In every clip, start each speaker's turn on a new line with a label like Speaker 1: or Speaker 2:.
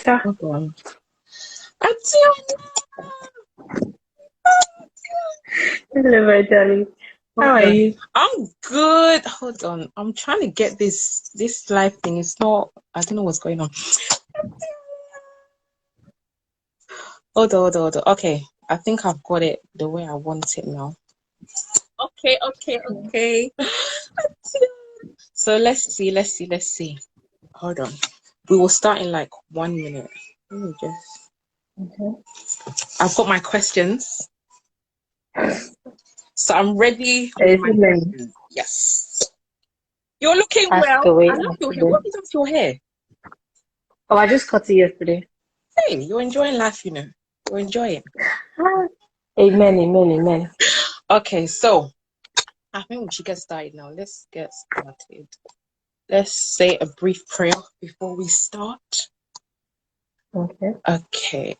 Speaker 1: Hold on. Adeola!
Speaker 2: Hello, my darling. How are you?
Speaker 1: I'm good. Hold on. I'm trying to get this live thing. It's not, I don't know what's going on. Hold on. Okay. I think I've got it the way I want it now. Okay. So let's see. Hold on. We will start in like 1 minute. Let me just.
Speaker 2: Okay.
Speaker 1: I've got my questions. So I'm ready with
Speaker 2: Is
Speaker 1: my
Speaker 2: it me?
Speaker 1: questions. Yes. You're looking
Speaker 2: Ask
Speaker 1: well.
Speaker 2: away.
Speaker 1: I love your hair. What is up with your hair?
Speaker 2: Oh, I just cut it yesterday.
Speaker 1: Hey, you're enjoying life, you know. You're enjoying.
Speaker 2: Ah, amen.
Speaker 1: Okay, so I think we should get started now. Let's get started. Let's say a brief prayer before we start. Okay.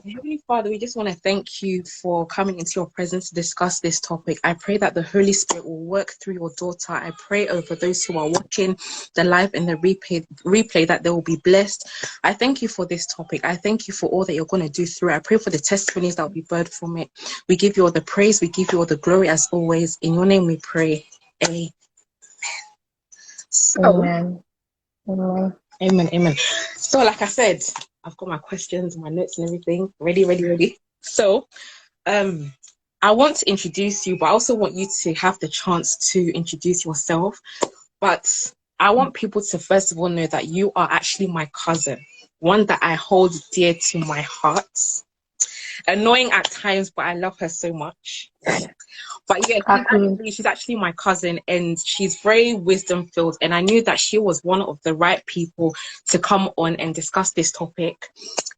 Speaker 1: Heavenly Father, we just want to thank you for coming into your presence to discuss this topic. I pray that the Holy Spirit will work through your daughter. I pray over those who are watching the live and the replay that they will be blessed. I thank you for this topic. I thank you for all that you're going to do through it. I pray for the testimonies that will be birthed from it. We give you all the praise. We give you all the glory as always. In your name we pray. Amen. So, Amen. So, like I said, I've got my questions, my notes and everything ready. So, I want to introduce you, but I also want you to have the chance to introduce yourself. But I want people to first of all know that you are actually my cousin, one that I hold dear to my heart. Annoying at times, but I love her so much. But yeah, she's actually my cousin, and she's very wisdom filled. And I knew that she was one of the right people to come on and discuss this topic.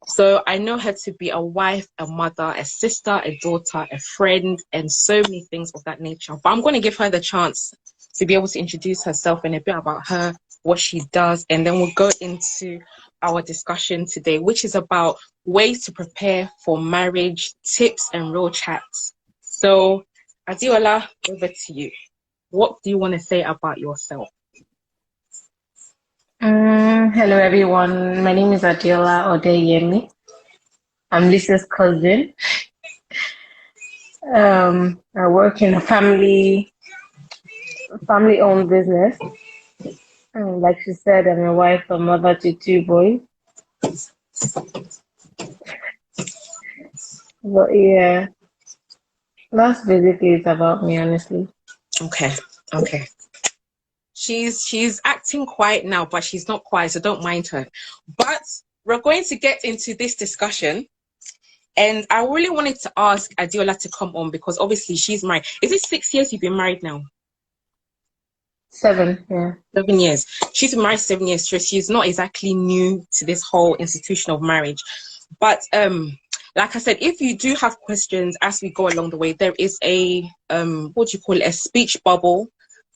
Speaker 1: So I know her to be a wife, a mother, a sister, a daughter, a friend, and so many things of that nature. But I'm going to give her the chance to be able to introduce herself and a bit about her, what she does, and then we'll go into our discussion today, which is about ways to prepare for marriage, tips and real chats. So Adeola, over to you. What do you want to say about yourself?
Speaker 2: Hello, everyone. My name is Adeola Odeyemi. I'm Lisa's cousin. I work in a family-owned business. Like she said, I'm a wife, a mother to 2 boys. But yeah, that's basically it about me, honestly.
Speaker 1: Okay. She's acting quiet now, but she's not quiet, so don't mind her. But we're going to get into this discussion. And I really wanted to ask Adeola to come on because obviously she's married. Is it 6 years you've been married now?
Speaker 2: 7, yeah.
Speaker 1: 7 years. She's been married 7 years, so she's not exactly new to this whole institution of marriage. But like I said, if you do have questions as we go along the way, there is a a speech bubble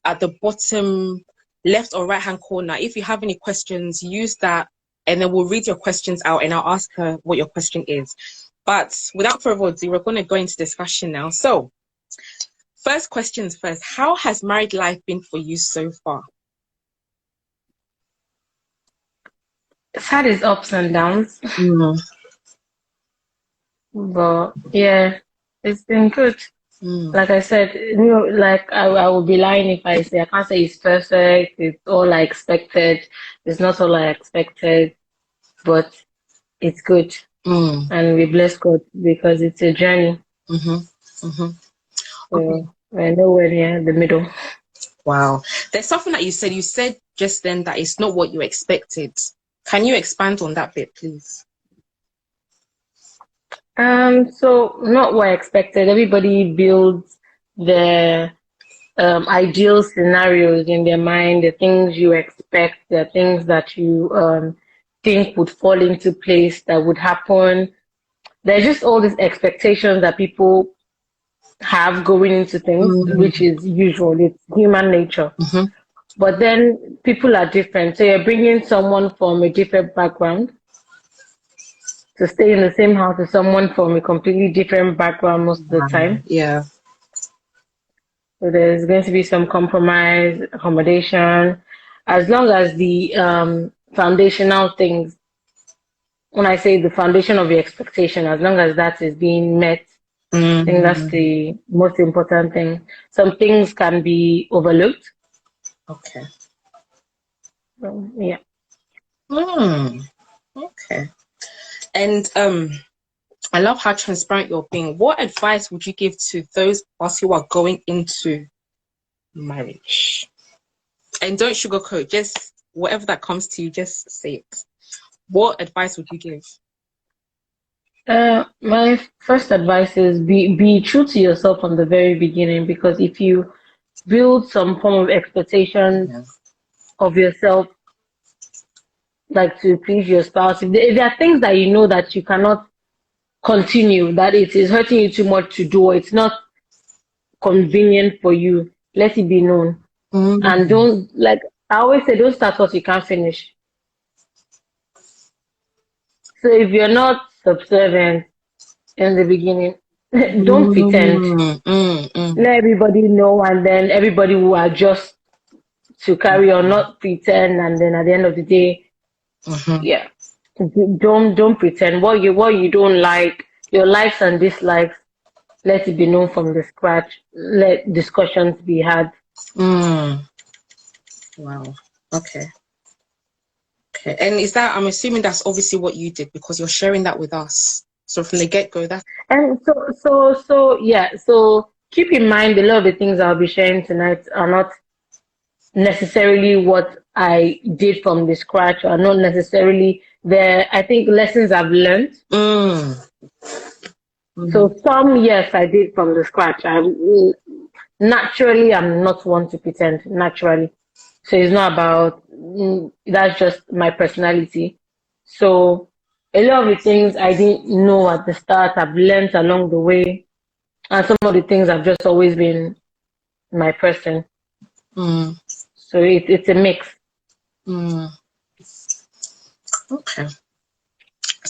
Speaker 1: at the bottom left or right hand corner. If you have any questions, use that and then we'll read your questions out and I'll ask her what your question is. But without further ado, we're going to go into discussion now. So first questions first. How has married life been for you so far?
Speaker 2: It's had its ups and downs. But yeah, it's been good. Like I said, I would be lying if I say I can't say it's perfect. It's all I expected. It's not all I expected, but it's good. And we bless God because it's a journey. So we're nowhere near the middle.
Speaker 1: Wow. There's something that you said just then that it's not what you expected. Can you expand on that bit, please?
Speaker 2: So not what I expected. Everybody builds their ideal scenarios in their mind, the things you expect, the things that you think would fall into place that would happen. There's just all these expectations that people have going into things, which is usual. It's human nature. But then people are different. So you're bringing someone from a different background to stay in the same house with someone from a completely different background most of the time.
Speaker 1: Yeah.
Speaker 2: So there's going to be some compromise, accommodation, as long as the foundational things when I say the foundation of your expectation, as long as that is being met, I think that's the most important thing. Some things can be overlooked.
Speaker 1: Okay.
Speaker 2: Yeah.
Speaker 1: Okay. And I love how transparent you're being. What advice would you give to those of us who are going into marriage? And don't sugarcoat, just whatever that comes to you, just say it. What advice would you give?
Speaker 2: My first advice is be true to yourself from the very beginning, because if you build some form of expectations
Speaker 1: Yeah.
Speaker 2: of yourself, like to please your spouse, if there are things that you know that you cannot continue, that it is hurting you too much to do, or it's not convenient for you, let it be known. And don't, like I always say, don't start what you can't finish. So if you're not subservient in the beginning, don't pretend. Let everybody know, and then everybody will adjust to carry on, not pretend. And then at the end of the day, yeah, don't pretend. What you don't like, your likes and dislikes, let it be known from the scratch. Let discussions be had.
Speaker 1: Wow. Okay. Okay. And is that, I'm assuming that's obviously what you did, because you're sharing that with us. So from the get-go, that's...
Speaker 2: And so yeah. So keep in mind, a lot of the things I'll be sharing tonight are not necessarily what I did from the scratch, or not necessarily the, I think, lessons I've learned. So some, yes, I did from the scratch. Naturally, I'm not one to pretend, naturally. So it's not about, that's just my personality. So a lot of the things I didn't know at the start, I've learned along the way. And some of the things have just always been my person. So it's a mix.
Speaker 1: Okay.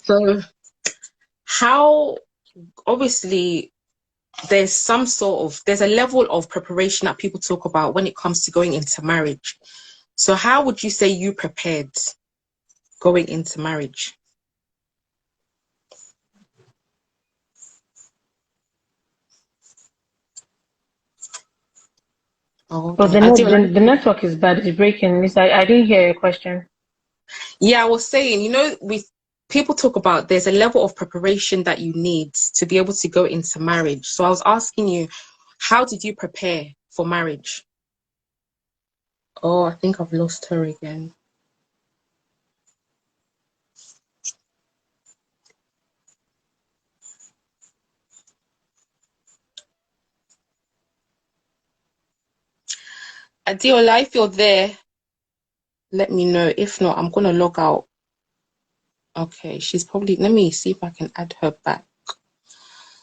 Speaker 1: So how, obviously, there's a level of preparation that people talk about when it comes to going into marriage. So how would you say you prepared going into marriage?
Speaker 2: Oh, the network is bad. It's breaking. I didn't hear your question.
Speaker 1: Yeah, I was saying, people talk about there's a level of preparation that you need to be able to go into marriage. So I was asking you, how did you prepare for marriage? Oh, I think I've lost her again. Adeola, if you're there, let me know. If not, I'm going to log out. Okay, she's probably... Let me see if I can add her back.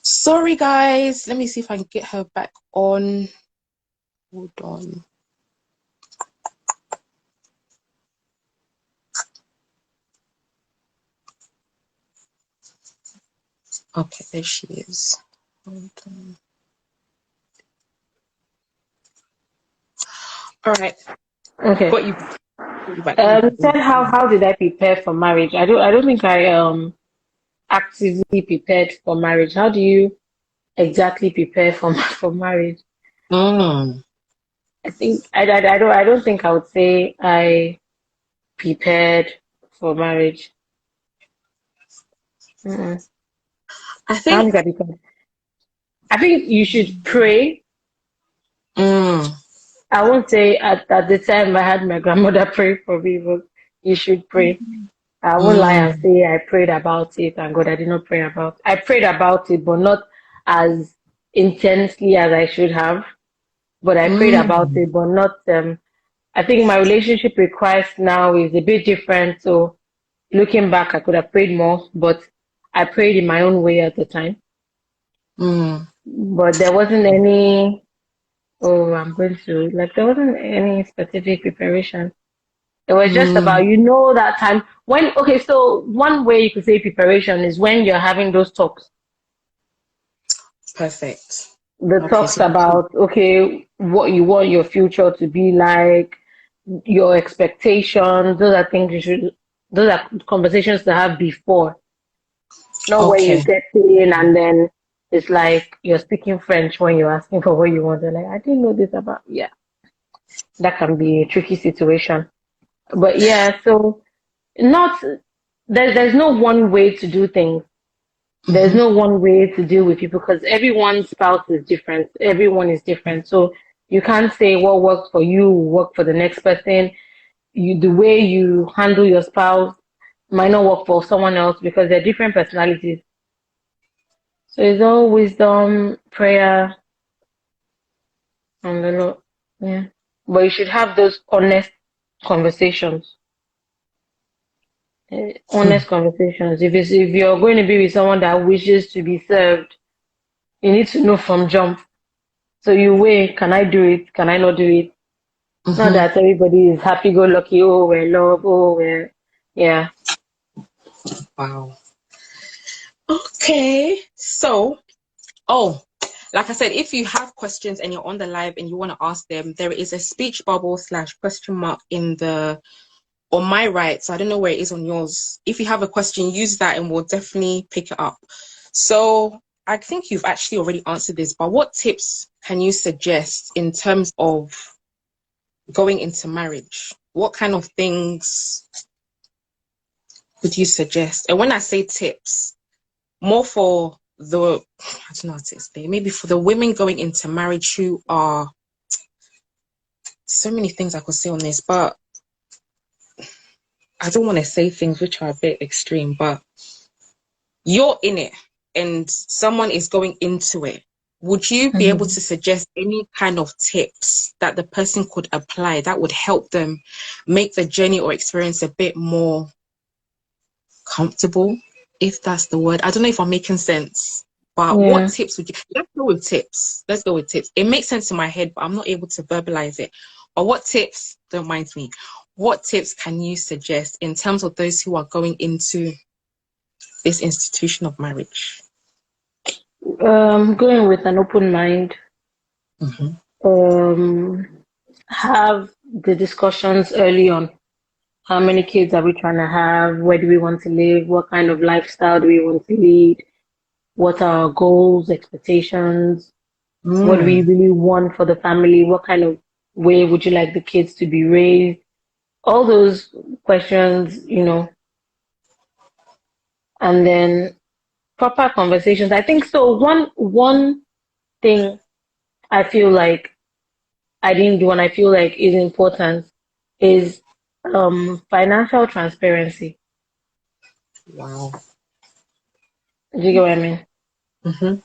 Speaker 1: Sorry, guys. Let me see if I can get her back on. Hold on. Okay, there she is. Hold on. All right.
Speaker 2: Okay.
Speaker 1: Got you.
Speaker 2: You said how did I prepare for marriage? I don't think I actively prepared for marriage. How do you exactly prepare for marriage? I think I don't think I would say I prepared for marriage.
Speaker 1: I think
Speaker 2: you should pray. I won't say at the time I had my grandmother pray for me, but you should pray. I won't lie and say I prayed about it, and God, I did not pray about it. I prayed about it, but not as intensely as I should have. But I prayed about it, but not. I think my relationship with Christ now is a bit different. So looking back, I could have prayed more, but I prayed in my own way at the time. But there wasn't any, there wasn't any specific preparation. It was just about, that time when, okay, so one way you could say preparation is when you're having those talks.
Speaker 1: Perfect.
Speaker 2: Talks about, okay, what you want your future to be like, your expectations, those are things you should Those are conversations to have before, not where you
Speaker 1: Okay.
Speaker 2: get in and then it's like you're speaking French when you're asking for what you want. They're like, I didn't know this about. Yeah, that can be a tricky situation. But yeah, so not there's no one way to do things. There's
Speaker 1: Mm-hmm.
Speaker 2: no one way to deal with people because everyone's spouse is different. Everyone is different. So you can't say what works for you will work for the next person. The way you handle your spouse might not work for someone else because they're different personalities. So it's all wisdom, prayer, and the Lord. Yeah. But you should have those honest conversations.
Speaker 1: Hmm.
Speaker 2: Honest conversations. If you're going to be with someone that wishes to be served, you need to know from jump. So you weigh, can I do it? Can I not do it? Not
Speaker 1: Mm-hmm.
Speaker 2: that everybody is happy go lucky, oh we're love, oh we're yeah.
Speaker 1: Wow. Okay. So, oh, like I said, if you have questions and you're on the live and you want to ask them, there is a speech bubble / question mark in the on my right. So I don't know where it is on yours. If you have a question, use that and we'll definitely pick it up. So I think you've actually already answered this, but what tips can you suggest in terms of going into marriage? What kind of things would you suggest? And when I say tips, more for the, I don't know how to explain, maybe for the women going into marriage who are, so many things I could say on this, but I don't want to say things which are a bit extreme, but you're in it and someone is going into it. Would you be able
Speaker 2: Mhm.
Speaker 1: to suggest any kind of tips that the person could apply that would help them make the journey or experience a bit more comfortable, if that's the word? I don't know if I'm making sense, but what
Speaker 2: Yeah.
Speaker 1: tips would you, let's go with tips. Let's go with tips. It makes sense in my head, but I'm not able to verbalize it. But what tips, don't mind me, what tips can you suggest in terms of those who are going into this institution of marriage?
Speaker 2: Going with an open mind.
Speaker 1: Mm-hmm.
Speaker 2: Um have the discussions early on. How many kids are we trying to have? Where do we want to live? What kind of lifestyle do we want to lead? What are our goals, expectations? What do we
Speaker 1: Mm.
Speaker 2: really want for the family? What kind of way would you like the kids to be raised? All those questions, and then proper conversations. I think so. One thing I feel like I didn't do and I feel like is important is financial transparency.
Speaker 1: Wow.
Speaker 2: Do you get what I mean?
Speaker 1: Mm-hmm.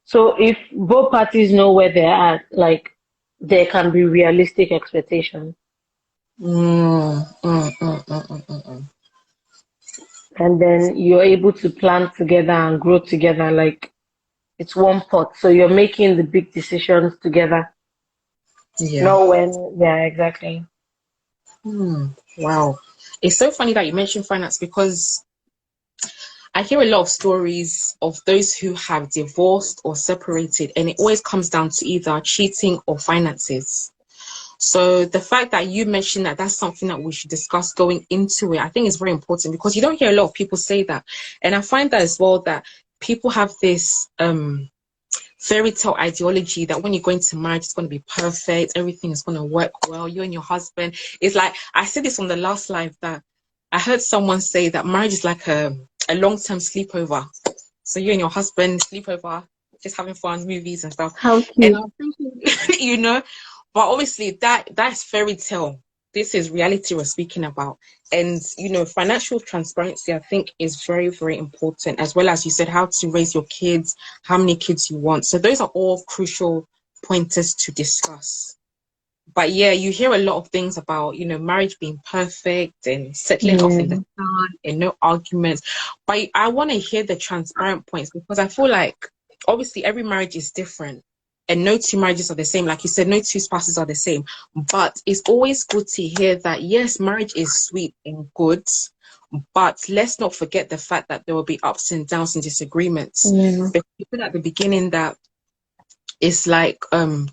Speaker 2: So if both parties know where they're at, like there can be realistic expectations.
Speaker 1: Mm, mm, mm, mm, mm, mm, mm.
Speaker 2: And then you're able to plan together and grow together like it's one pot. So you're making the big decisions together.
Speaker 1: Yeah.
Speaker 2: Not when, yeah, exactly.
Speaker 1: Wow. It's so funny that you mentioned finance because I hear a lot of stories of those who have divorced or separated, and it always comes down to either cheating or finances. So the fact that you mentioned that that's something that we should discuss going into it, I think is very important because you don't hear a lot of people say that. And I find that as well that people have this fairy tale ideology that when you go into marriage, it's going to be perfect, everything is going to work well, you and your husband. It's like, I said this on the last live that I heard someone say that marriage is like a long-term sleepover. So you and your husband sleepover, just having fun, movies and stuff.
Speaker 2: How
Speaker 1: And
Speaker 2: cute.
Speaker 1: I'm thinking, but obviously that's fairy tale. This is reality we're speaking about. And, financial transparency, I think, is very, very important, as well as you said, how to raise your kids, how many kids you want. So those are all crucial pointers to discuss. But yeah, you hear a lot of things about, marriage being perfect and settling off in the
Speaker 2: Yeah.
Speaker 1: sun and no arguments. But I want to hear the transparent points because I feel like obviously every marriage is different and no two marriages are the same. Like you said, no two spouses are the same. But it's always good to hear that, yes, marriage is sweet and good, but let's not forget the fact that there will be ups and downs and disagreements.
Speaker 2: Yeah.
Speaker 1: Because you said at the beginning that it's like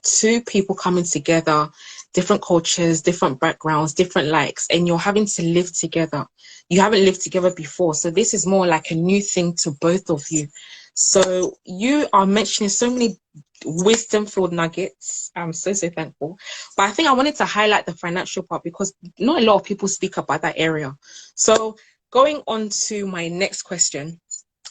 Speaker 1: two people coming together. different cultures, different backgrounds, different likes, and you're having to live together. You haven't lived together before, so this is more like a new thing to both of you. So you are mentioning so many wisdom-filled nuggets. I'm so, so thankful. But I think I wanted to highlight the financial part because not a lot of people speak about that area. So going on to my next question.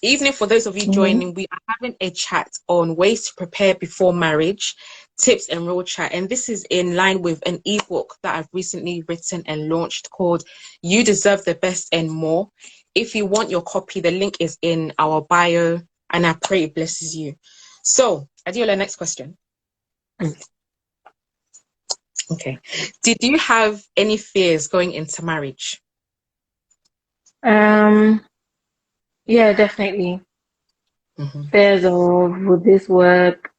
Speaker 1: Evening for those of you joining, we are having a chat on ways to prepare before marriage, tips and real chat. And this is in line with an ebook that I've recently written and launched called You Deserve the Best and More. If you want your copy, the link is in our bio, and I pray it blesses you. So, Adeola, next question. Okay. Did you have any fears going into marriage?
Speaker 2: Yeah, definitely. Fears of, would this work?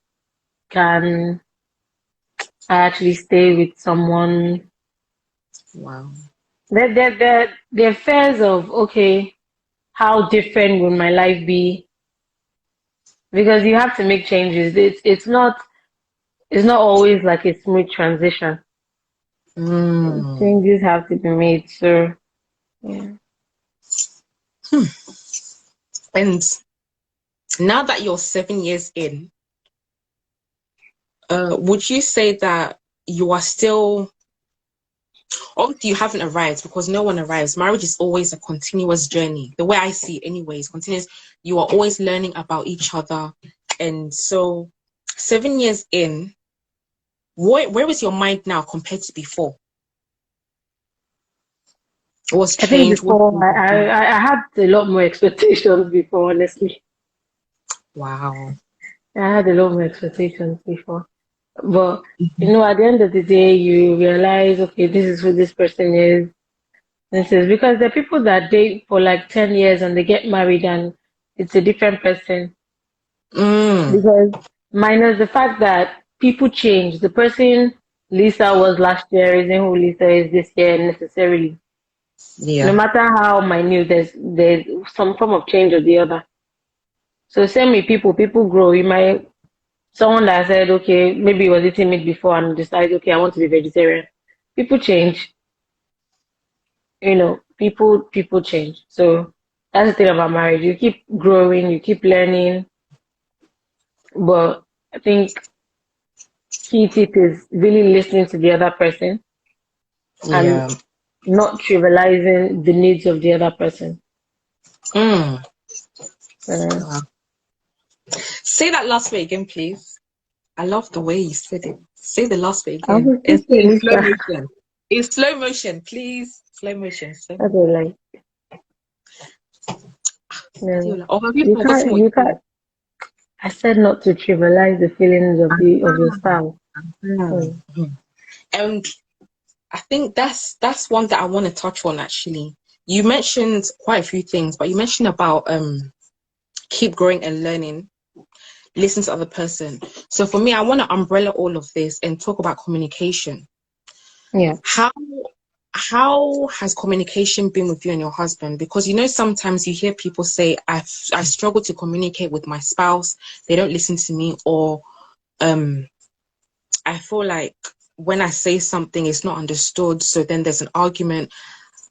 Speaker 2: Can I actually stay with someone?
Speaker 1: Wow.
Speaker 2: There are fears of, okay, how different will my life be? Because you have to make changes. It's not always like a smooth transition. Changes have to be made. So yeah.
Speaker 1: And now that you're 7 years in, would you say that you are still, obviously you haven't arrived because no one arrives. Marriage is always a continuous journey. The way I see it anyway is continuous. You are always learning about each other. And so 7 years in, where is your mind now compared to before? What's
Speaker 2: I think
Speaker 1: changed?
Speaker 2: before I had a lot more expectations before, honestly.
Speaker 1: Wow.
Speaker 2: I had a lot more expectations before. But at the end of the day you realize, okay, this is who this person is. This is because there are people that date for like 10 years and they get married and it's a different person. Because minus the fact that people change. The person Lisa was last year isn't who Lisa is this year necessarily.
Speaker 1: Yeah.
Speaker 2: No matter how minute, there's some form of change or the other. So same with people grow. You might someone that said, okay, maybe he was eating meat before and decides, okay, I want to be vegetarian. People change. People change. So that's the thing about marriage. You keep growing, you keep learning. But I think key tip is really listening to the other person and not trivializing the needs of the other person.
Speaker 1: Say that last bit again, please. I love the way you said it. Say the last bit
Speaker 2: I
Speaker 1: again.
Speaker 2: was
Speaker 1: In
Speaker 2: thinking,
Speaker 1: slow motion. In slow motion, please. Slow motion.
Speaker 2: I don't like.
Speaker 1: Or have you forgotten what
Speaker 2: You can't. I said not to trivialize the feelings of your spouse.
Speaker 1: And I think that's one that I want to touch on actually. You mentioned quite a few things, but you mentioned about keep growing and learning, listen to the other person. So for me, I want to umbrella all of this and talk about communication.
Speaker 2: Yeah.
Speaker 1: How has communication been with you and your husband? Because sometimes you hear people say, I struggle to communicate with my spouse. They don't listen to me, or I feel like when I say something, it's not understood. So then there's an argument.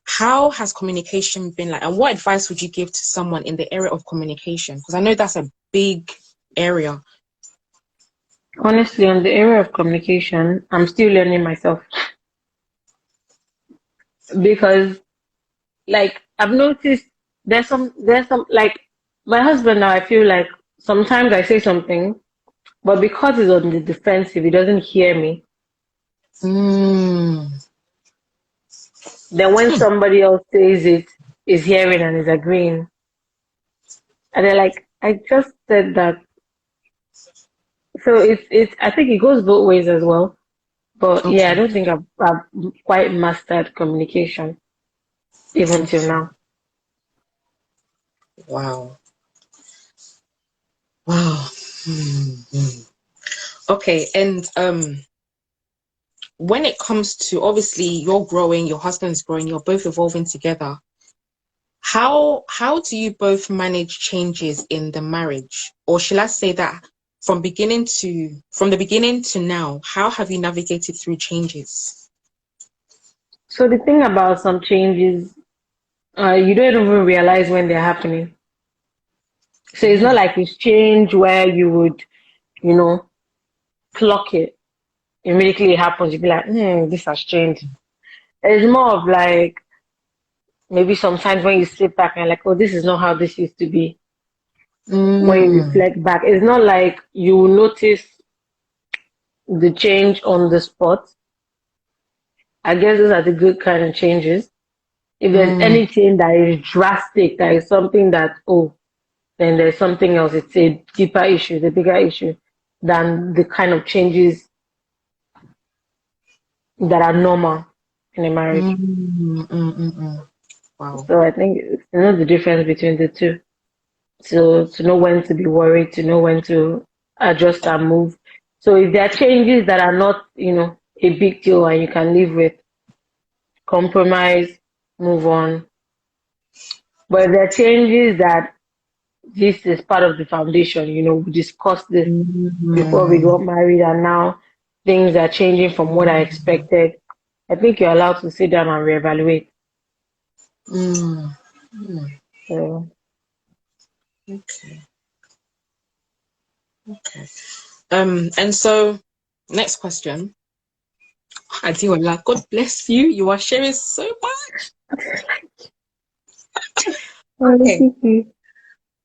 Speaker 1: How has communication been like? And what advice would you give to someone in the area of communication? Because I know that's a big area.
Speaker 2: Honestly, on the area of communication, I'm still learning myself. Because like I've noticed there's some like my husband now, I feel like sometimes I say something, but because he's on the defensive, he doesn't hear me. Then when somebody else says it, is hearing and is agreeing. And they're like, I just said that. So it's I think it goes both ways as well. But yeah, I don't think I've quite mastered communication even till now.
Speaker 1: Wow. Okay, and when it comes to, obviously you're growing, your husband's growing, you're both evolving together. How do you both manage changes in the marriage? Or shall I say that from the beginning to now, how have you navigated through changes?
Speaker 2: So the thing about some changes, you don't even realize when they're happening. So it's not like it's change where you would, you know, clock it. Immediately it happens, you'd be like, this has changed. It's more of like maybe sometimes when you sit back and like, oh, this is not how this used to be. When you reflect back, it's not like you will notice the change on the spot. I guess those are the good kind of changes. If there's anything that is drastic, that is something that, oh, then there's something else. It's a deeper issue, the bigger issue than the kind of changes that are normal in a marriage.
Speaker 1: Wow.
Speaker 2: So I think it's the difference between the two. So to know when to be worried, to know when to adjust and move. So if there are changes that are not, a big deal and you can live with, compromise, move on. But if there are changes that this is part of the foundation, we discussed this before we got married and now things are changing from what I expected. I think you're allowed to sit down and reevaluate. So.
Speaker 1: Okay. And so next question. Adeola, God bless you. You are sharing so much.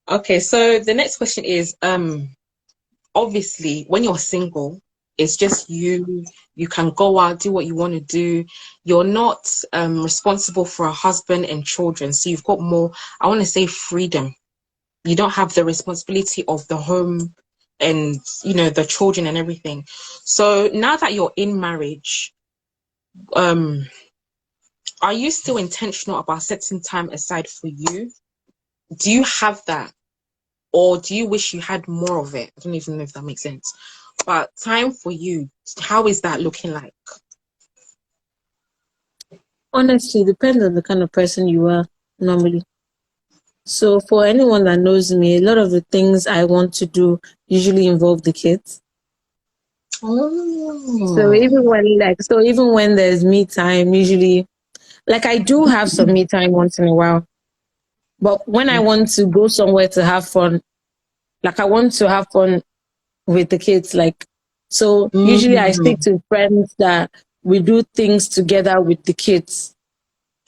Speaker 1: Okay, so the next question is obviously when you're single, it's just you can go out, do what you want to do. You're not responsible for a husband and children. So you've got more, I want to say, freedom. You don't have the responsibility of the home and, the children and everything. So now that you're in marriage, are you still intentional about setting time aside for you? Do you have that? Or do you wish you had more of it? I don't even know if that makes sense. But time for you, how is that looking like?
Speaker 3: Honestly, it depends on the kind of person you are normally. So for anyone that knows me, a lot of the things I want to do usually involve the kids. So even when there's me time, usually, like I do have some me time once in a while. But when I want to go somewhere to have fun, like I want to have fun with the kids, so usually I speak to friends that we do things together with the kids.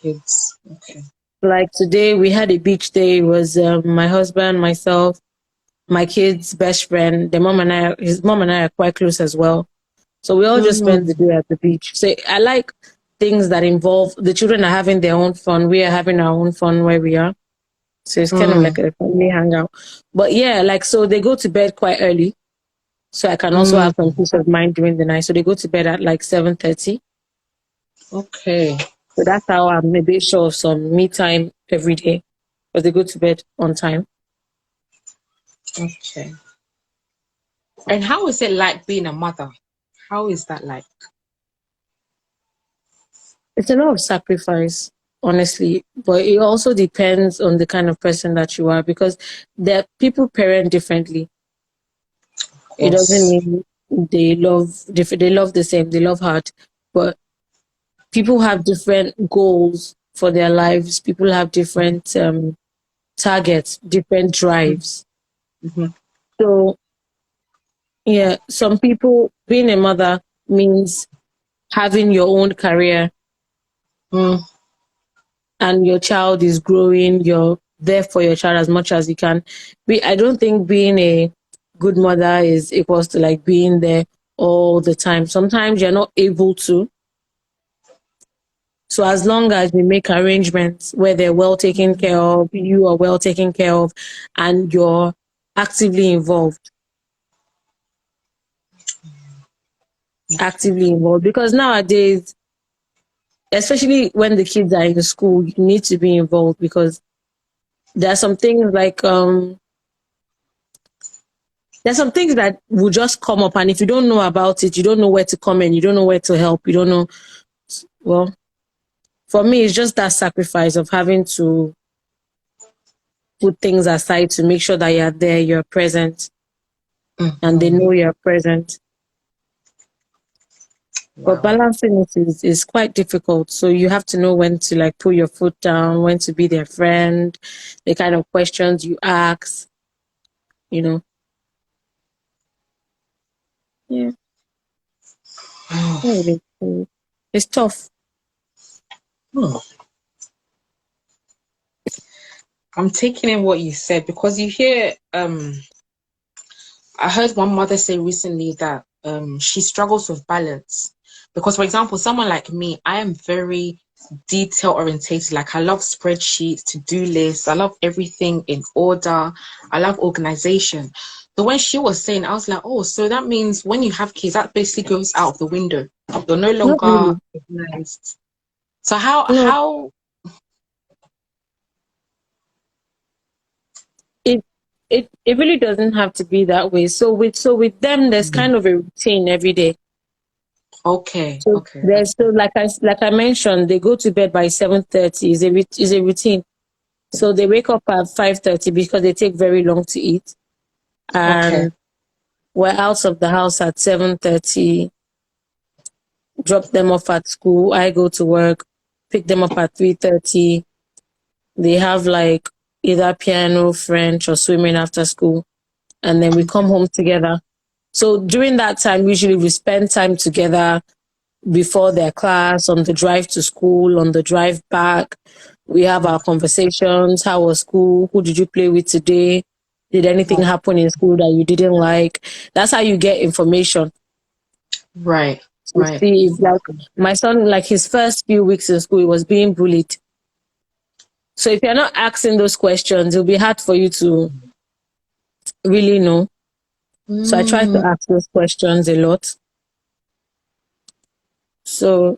Speaker 1: Okay.
Speaker 3: Like today we had a beach day. It was my husband, myself, my kid's best friend, his mom and I are quite close as well. So we all just spent the day at the beach. So I like things that involve the children are having their own fun. We are having our own fun where we are. So it's kind of like a family hangout. But yeah, so they go to bed quite early. So I can also have some peace of mind during the night. So they go to bed at 7:30.
Speaker 1: Okay.
Speaker 3: So that's how I'm maybe sure of some me time every day. Because they go to bed on time.
Speaker 1: Okay. And how is it like being a mother? How is that like?
Speaker 3: It's a lot of sacrifice, honestly. But it also depends on the kind of person that you are, because people parent differently. It doesn't mean they love the same, they love hard. But people have different goals for their lives. People have different targets, different drives. So, yeah, some people, being a mother means having your own career and your child is growing. You're there for your child as much as you can. I don't think being a good mother is equals to being there all the time. Sometimes you're not able to. So as long as we make arrangements where they're well taken care of, you are well taken care of, and you're actively involved. Because nowadays, especially when the kids are in school, you need to be involved, because there are some things there's some things that will just come up, and if you don't know about it, you don't know where to come in, you don't know where to help, you don't know. Well, for me, it's just that sacrifice of having to put things aside to make sure that you're there, you're present. and they
Speaker 1: Mm-hmm.
Speaker 3: know you're present. But
Speaker 1: Wow.
Speaker 3: balancing it is quite difficult. So you have to know when to like put your foot down, when to be their friend, the kind of questions you ask, you know. Yeah. It's tough.
Speaker 1: Hmm. I'm taking in what you said because you hear I heard one mother say recently that she struggles with balance because, for example, someone like me, I am very detail orientated. Like I love spreadsheets, to-do lists. I love everything in order. I love organization. But when she was saying, I was like, oh, so that means when you have kids, that basically goes out of the window. You're no
Speaker 3: Not
Speaker 1: longer
Speaker 3: really.
Speaker 1: organized. So how
Speaker 3: No,
Speaker 1: how
Speaker 3: it it really doesn't have to be that way. So with them, there's kind of a routine every day.
Speaker 1: okay,
Speaker 3: So
Speaker 1: okay,
Speaker 3: there's so like I mentioned, they go to bed by 7:30. Is a routine. So they wake up at 5:30 because they take very long to eat,
Speaker 1: okay,
Speaker 3: and we're out of the house at 7:30. Drop them off at school. I go to work, pick them up at 3:30. They have like either piano, French, or swimming after school, and then we come home together. So during that time, usually we spend time together before their class, on the drive to school, on the drive back. We have our conversations. How was school? Who did you play with today? Did anything happen in school that you didn't like? That's how you get information
Speaker 1: right,
Speaker 3: to
Speaker 1: right.
Speaker 3: see if, like, my son, like his first few weeks in school, he was being bullied. So if you're not asking those questions, it'll be hard for you to really know. So I try to
Speaker 1: Mm,
Speaker 3: ask those questions a lot. So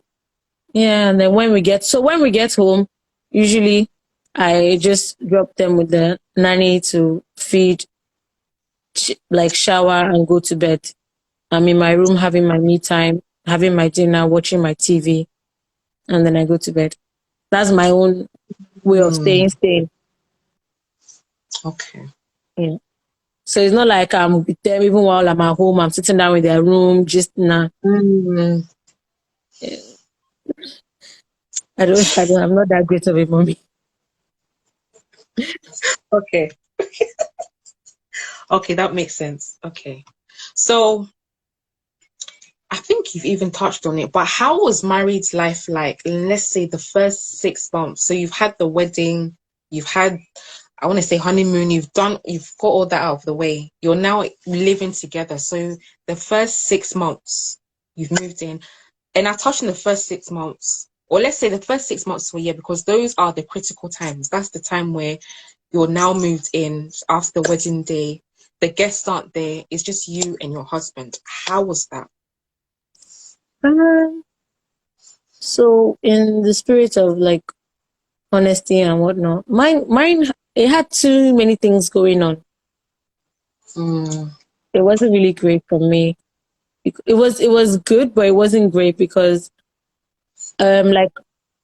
Speaker 3: yeah, and then when we get home, usually I just drop them with the nanny to feed, like shower and go to bed. I'm in my room having my me time, having my dinner, watching my TV, and then I go to bed. That's my own way of
Speaker 1: mm,
Speaker 3: staying.
Speaker 1: okay.
Speaker 3: Yeah. So it's not like I'm with them even while I'm at home. I'm sitting down in their room, just nah.
Speaker 1: Mm,
Speaker 3: I'm not that great of a mommy.
Speaker 1: okay. Okay, that makes sense. Okay. So I think you've even touched on it, but how was married life like? Let's say the first 6 months. So you've had the wedding, you've had, I want to say honeymoon, you've got all that out of the way. You're now living together. So the first 6 months you've moved in, and I touched on the first 6 months, or let's say the first 6 months to a year, because those are the critical times. That's the time where you're now moved in after the wedding day. The guests aren't there. It's just you and your husband. How was that?
Speaker 3: Um, so in the spirit of like honesty and whatnot, mine it had too many things going on.
Speaker 1: Mm,
Speaker 3: It wasn't really great for me. It was good, but it wasn't great because like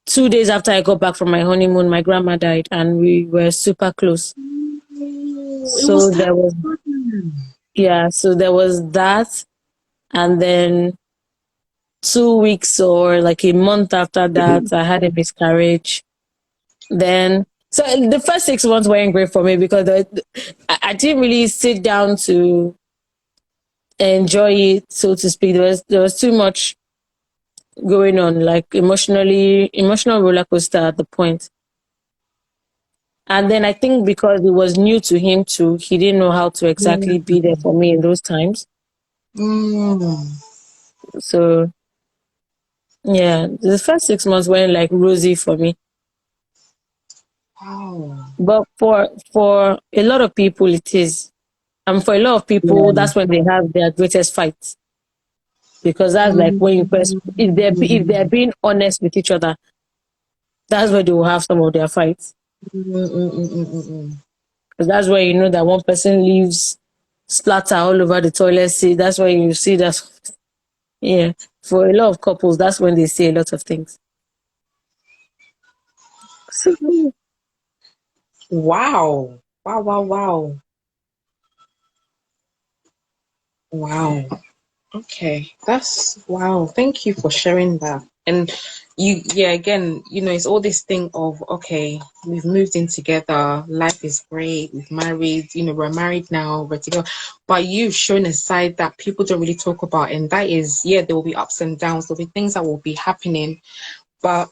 Speaker 3: 2 days after I got back from my honeymoon, my grandma died, and we were super close.
Speaker 1: it was
Speaker 3: So
Speaker 1: that.
Speaker 3: there was yeah, so there was that, and then 2 weeks or like a month after that, I had a miscarriage. Then, so the first 6 months weren't great for me because I didn't really sit down to enjoy it, so to speak. There was too much going on, like emotional roller coaster at the point. And then I think because it was new to him too, he didn't know how to exactly be there for me in those times.
Speaker 1: Mm,
Speaker 3: So yeah, the first 6 months weren't like rosy for me.
Speaker 1: wow.
Speaker 3: But for a lot of people it is. And for a lot of people,
Speaker 1: Yeah.
Speaker 3: that's when they have their greatest fights. Because that's like when you first, if they're being honest with each other, that's where they will have some of their fights. Because that's where you know that one person leaves splatter all over the toilet seat. That's where you see that. Yeah. For a lot of couples, that's when they say a lot of things. So,
Speaker 1: Wow. Wow, wow, wow. Wow. Okay, that's wow. Thank you for sharing that. And yeah, again, it's all this thing of, okay, we've moved in together, life is great, we've married, we're married now, we're together. But you've shown a side that people don't really talk about, and that is, yeah, there will be ups and downs, there'll be things that will be happening, but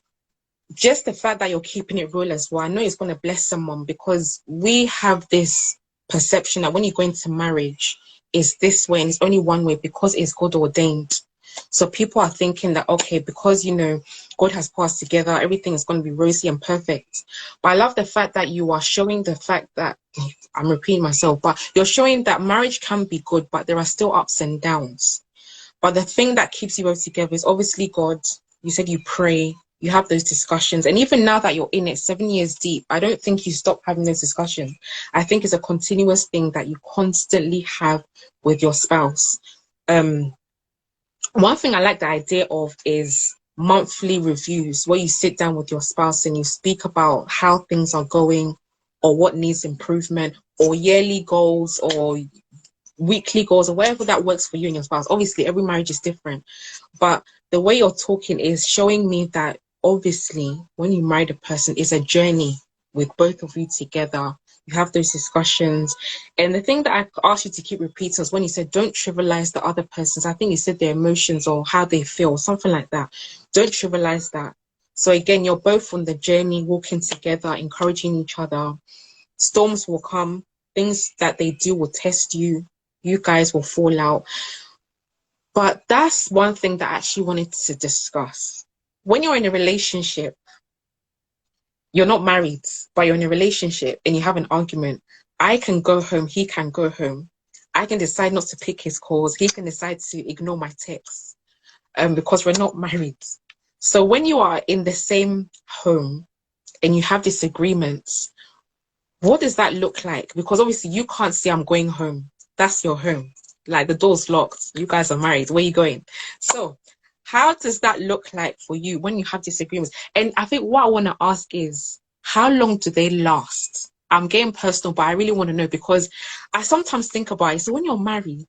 Speaker 1: just the fact that you're keeping it real as well, I know it's going to bless someone, because we have this perception that when you go into marriage, it's this way and it's only one way because it's God ordained. So people are thinking that, okay, because, God has put us together, everything is going to be rosy and perfect. But I love the fact that you are showing the fact that, I'm repeating myself, but you're showing that marriage can be good, but there are still ups and downs. But the thing that keeps you both together is obviously God. You said you pray, you have those discussions. And even now that you're in it, 7 years deep, I don't think you stop having those discussions. I think it's a continuous thing that you constantly have with your spouse. One thing I like the idea of is monthly reviews, where you sit down with your spouse and you speak about how things are going or what needs improvement, or yearly goals or weekly goals, or whatever that works for you and your spouse. Obviously, every marriage is different, but the way you're talking is showing me that obviously when you marry a person, it's a journey with both of you together. You have those discussions. And the thing that I asked you to keep repeating was when you said, don't trivialize the other person's, I think you said their emotions or how they feel, something like that. Don't trivialize that. So again, you're both on the journey, walking together, encouraging each other. Storms will come, things that they do will test you. You guys will fall out. But that's one thing that I actually wanted to discuss. When you're in a relationship, you're not married, but you're in a relationship and you have an argument. I can go home, he can go home. I can decide not to pick his calls. He can decide to ignore my texts, because we're not married. So when you are in the same home and you have disagreements, what does that look like? Because obviously you can't say I'm going home. That's your home. Like, the door's locked. You guys are married. Where are you going? So how does that look like for you when you have disagreements? And I think what I want to ask is, how long do they last? I'm getting personal, but I really want to know, because I sometimes think about it. So when you're married,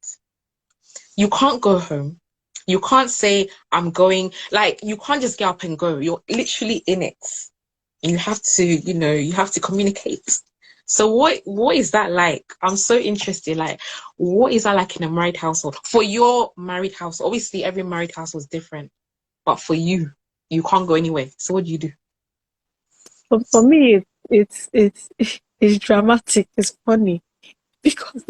Speaker 1: you can't go home. You can't say, I'm going. Like, you can't just get up and go. You're literally in it. You have to, you have to communicate. So what is that like? I'm so interested. Like, what is that like in a married household? For your married house, obviously every married house was different, but for you, you can't go anywhere. So what do you do?
Speaker 3: For me, it's dramatic. It's funny because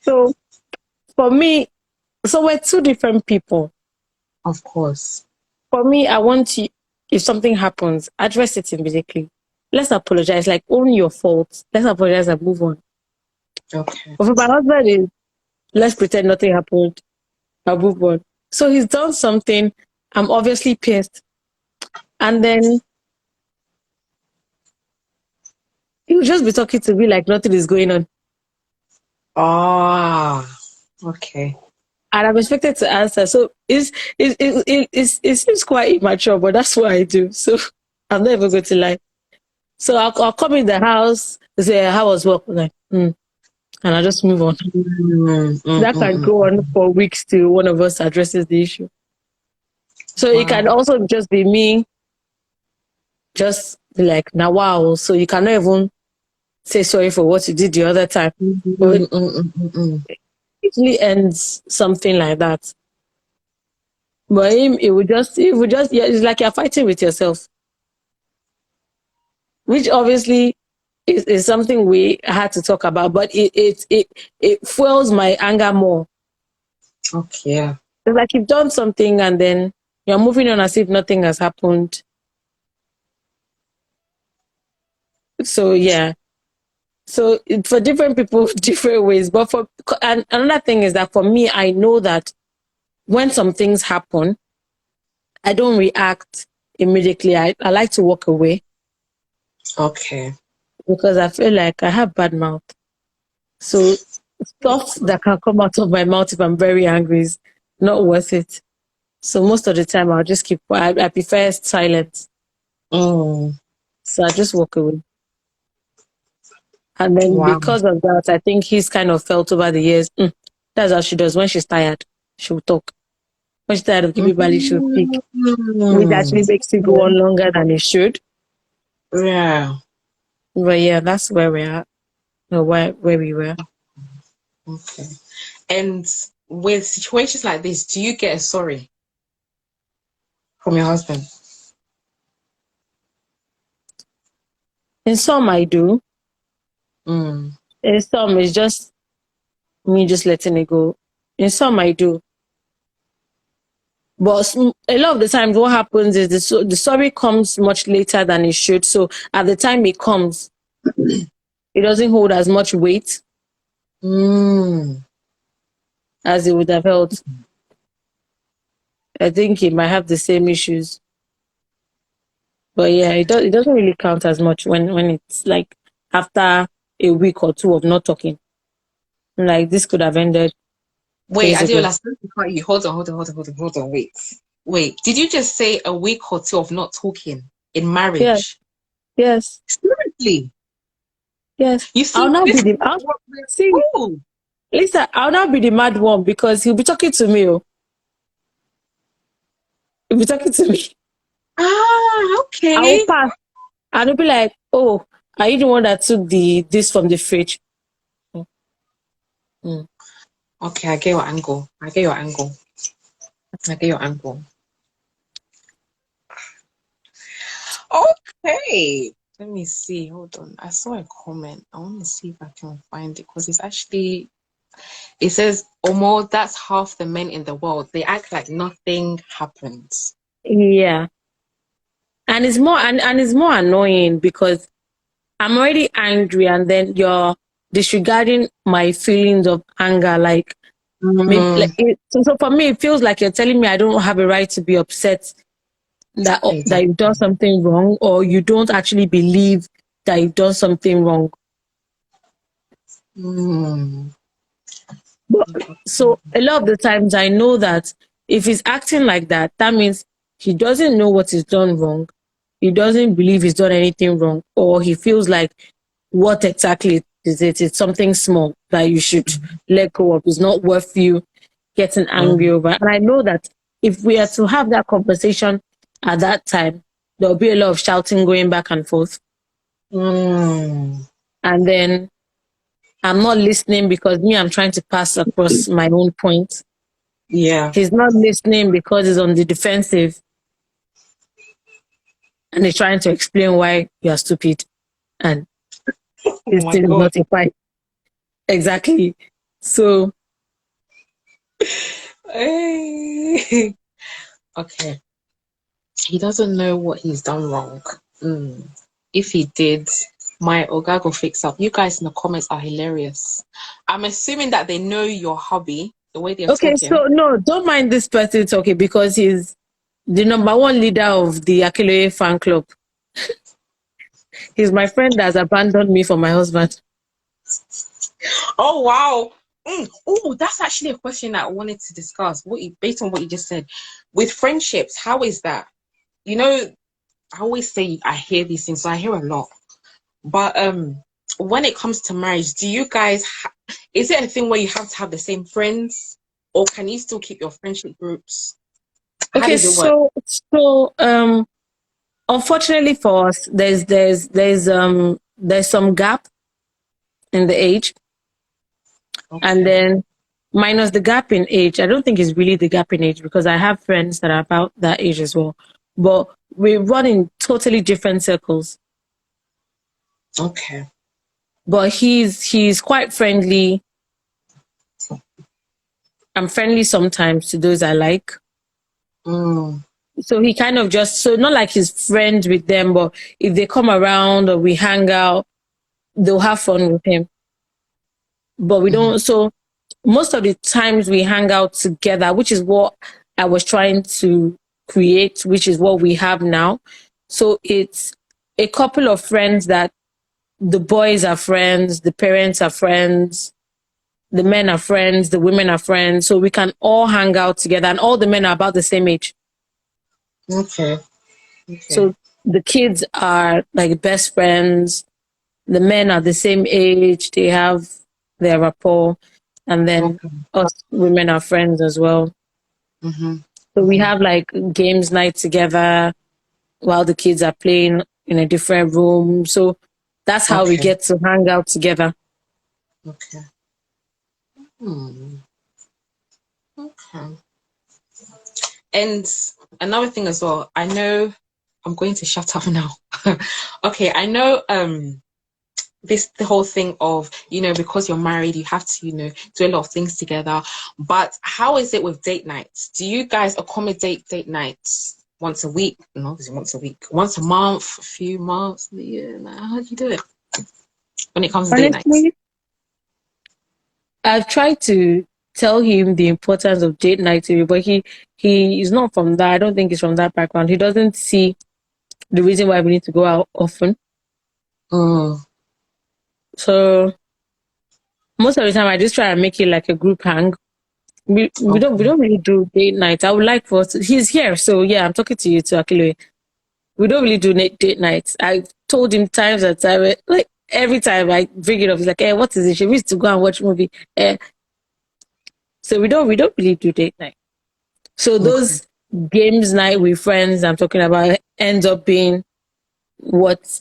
Speaker 3: so for me, so we're two different people.
Speaker 1: Of course.
Speaker 3: For me, I want to, if something happens, address it immediately. Let's apologize. Like, own your fault. Let's apologize and move on.
Speaker 1: Okay.
Speaker 3: But for my husband, is let's pretend nothing happened. I'll move on. So he's done something. I'm obviously pissed. And then he'll just be talking to me like nothing is going on.
Speaker 1: Ah, okay.
Speaker 3: And I'm expected to answer. So it seems quite immature, but that's what I do. So I'm not even going to lie. So I'll come in the house, say, how was work? I'm like, and I'll just move on. That can go on for weeks till one of us addresses the issue. So it can also just be me, just be like, now wow. So you cannot even say sorry for what you did the other time. It usually ends something like that. But him, it would just, yeah, it's like you're fighting with yourself. Which obviously is something we had to talk about, but it fuels my anger more.
Speaker 1: Okay. Yeah.
Speaker 3: It's like you've done something and then you're moving on as if nothing has happened. So yeah. So for different people, different ways. But and another thing is that for me, I know that when some things happen, I don't react immediately. I like to walk away.
Speaker 1: Okay.
Speaker 3: Because I feel like I have bad mouth. So stuff that can come out of my mouth if I'm very angry is not worth it. So most of the time I'll just keep quiet. I prefer silence. So I just walk away. And then because of that, I think he's kind of felt over the years, That's how she does. When she's tired, she'll talk. When she's tired of keeping value, she'll speak. Which actually makes it go on longer than it should.
Speaker 1: Yeah.
Speaker 3: But yeah, that's where we're at. Or where we were.
Speaker 1: Okay. And with situations like this, do you get a sorry from your husband?
Speaker 3: In some, I do.
Speaker 1: Mm.
Speaker 3: In some, it's just me just letting it go. In some, I do. But a lot of the times, what happens is the sorry comes much later than it should. So at the time it comes, it doesn't hold as much weight as it would have held. I think he might have the same issues. But yeah, it doesn't really count as much when it's like after a week or two of not talking. Like this could have ended.
Speaker 1: Wait,
Speaker 3: days ago.
Speaker 1: Adeola, you. Hold on. Wait. Did you just say a week or two of not talking in marriage?
Speaker 3: Yes.
Speaker 1: Seriously?
Speaker 3: Yes.
Speaker 1: You see,
Speaker 3: I'll now be the Lisa, I'll now be the mad one because he'll be talking to me. Oh. He'll be talking to me.
Speaker 1: Ah, okay.
Speaker 3: I'll pass. And he'll be like, oh, are you the one that took this from the fridge?
Speaker 1: Okay, I get your angle. Okay. Let me see. Hold on. I saw a comment. I want to see if I can find it because it says, Omo, that's half the men in the world. They act like nothing happens.
Speaker 3: Yeah. And it's more and it's more annoying because I'm already angry and then you're disregarding my feelings of anger. Like, maybe, so for me, it feels like you're telling me I don't have a right to be upset that you've done something wrong, or you don't actually believe that you've done something wrong. But, so a lot of the times I know that if he's acting like that, that means he doesn't know what he's done wrong. He doesn't believe he's done anything wrong, or he feels like what exactly is it? It's something small that you should let go of. It's not worth you getting angry over. And I know that if we are to have that conversation at that time, there'll be a lot of shouting going back and forth. And then I'm not listening because I'm trying to pass across my own point.
Speaker 1: Yeah.
Speaker 3: He's not listening because he's on the defensive. And he's trying to explain why you're stupid. And it's still not a fight. Exactly. So.
Speaker 1: Okay. He doesn't know what he's done wrong. If he did, my Oga go fix up. You guys in the comments are hilarious. I'm assuming that they know your hobby, the way they're talking.
Speaker 3: Okay, so no, don't mind this person talking because he's the number one leader of the Adeola fan club. He's my friend that has abandoned me for my husband.
Speaker 1: Oh, wow. Oh, that's actually a question that I wanted to discuss. Based on what you just said, with friendships, how is that? You know, I always say I hear these things, so I hear a lot. But when it comes to marriage, do you guys? Is it a thing where you have to have the same friends, or can you still keep your friendship groups? How does it work?
Speaker 3: So unfortunately for us, there's some gap in the age. Okay. And then minus the gap in age, I don't think it's really the gap in age because I have friends that are about that age as well. But we run in totally different circles.
Speaker 1: Okay.
Speaker 3: But he's quite friendly. I'm friendly sometimes to those I like. So he kind of not like he's friends with them, but if they come around or we hang out, they'll have fun with him. But we don't, so most of the times we hang out together, which is what I was trying to create, which is what we have now. So it's a couple of friends that the boys are friends, the parents are friends, the men are friends, the women are friends. So we can all hang out together and all the men are about the same age.
Speaker 1: Okay.
Speaker 3: So the kids are like best friends. The men are the same age. They have their rapport. and then
Speaker 1: Okay.
Speaker 3: us women are friends as well.
Speaker 1: Mm-hmm.
Speaker 3: So we
Speaker 1: Mm-hmm.
Speaker 3: have like games night together while the kids are playing in a different room. So that's how we
Speaker 1: Okay.
Speaker 3: get to hang out together.
Speaker 1: Okay. Hmm. Okay. And another thing as well, I know I'm going to shut up now. Okay, I know the whole thing of, because you're married, you have to, do a lot of things together. But how is it with date nights? Do you guys accommodate date nights once a week? No, obviously once a week, once a month, a few months, a year. How do you do it when it comes to date nights?
Speaker 3: Honestly, I've tried to tell him the importance of date night to me, but he is not from that. I don't think he's from that background. He doesn't see the reason why we need to go out often.
Speaker 1: Mm.
Speaker 3: So most of the time, I just try and make it like a group hang. We don't
Speaker 1: Okay.
Speaker 3: really do date night. I would like for us he's here, so yeah, I'm talking to you too, Akilo. We don't really do date nights. I told him times and time, like every time I bring it up, he's like, "Eh, what is it? She needs to go and watch movie." So we don't really do date night. So
Speaker 1: Okay.
Speaker 3: those games night with friends I'm talking about ends up being what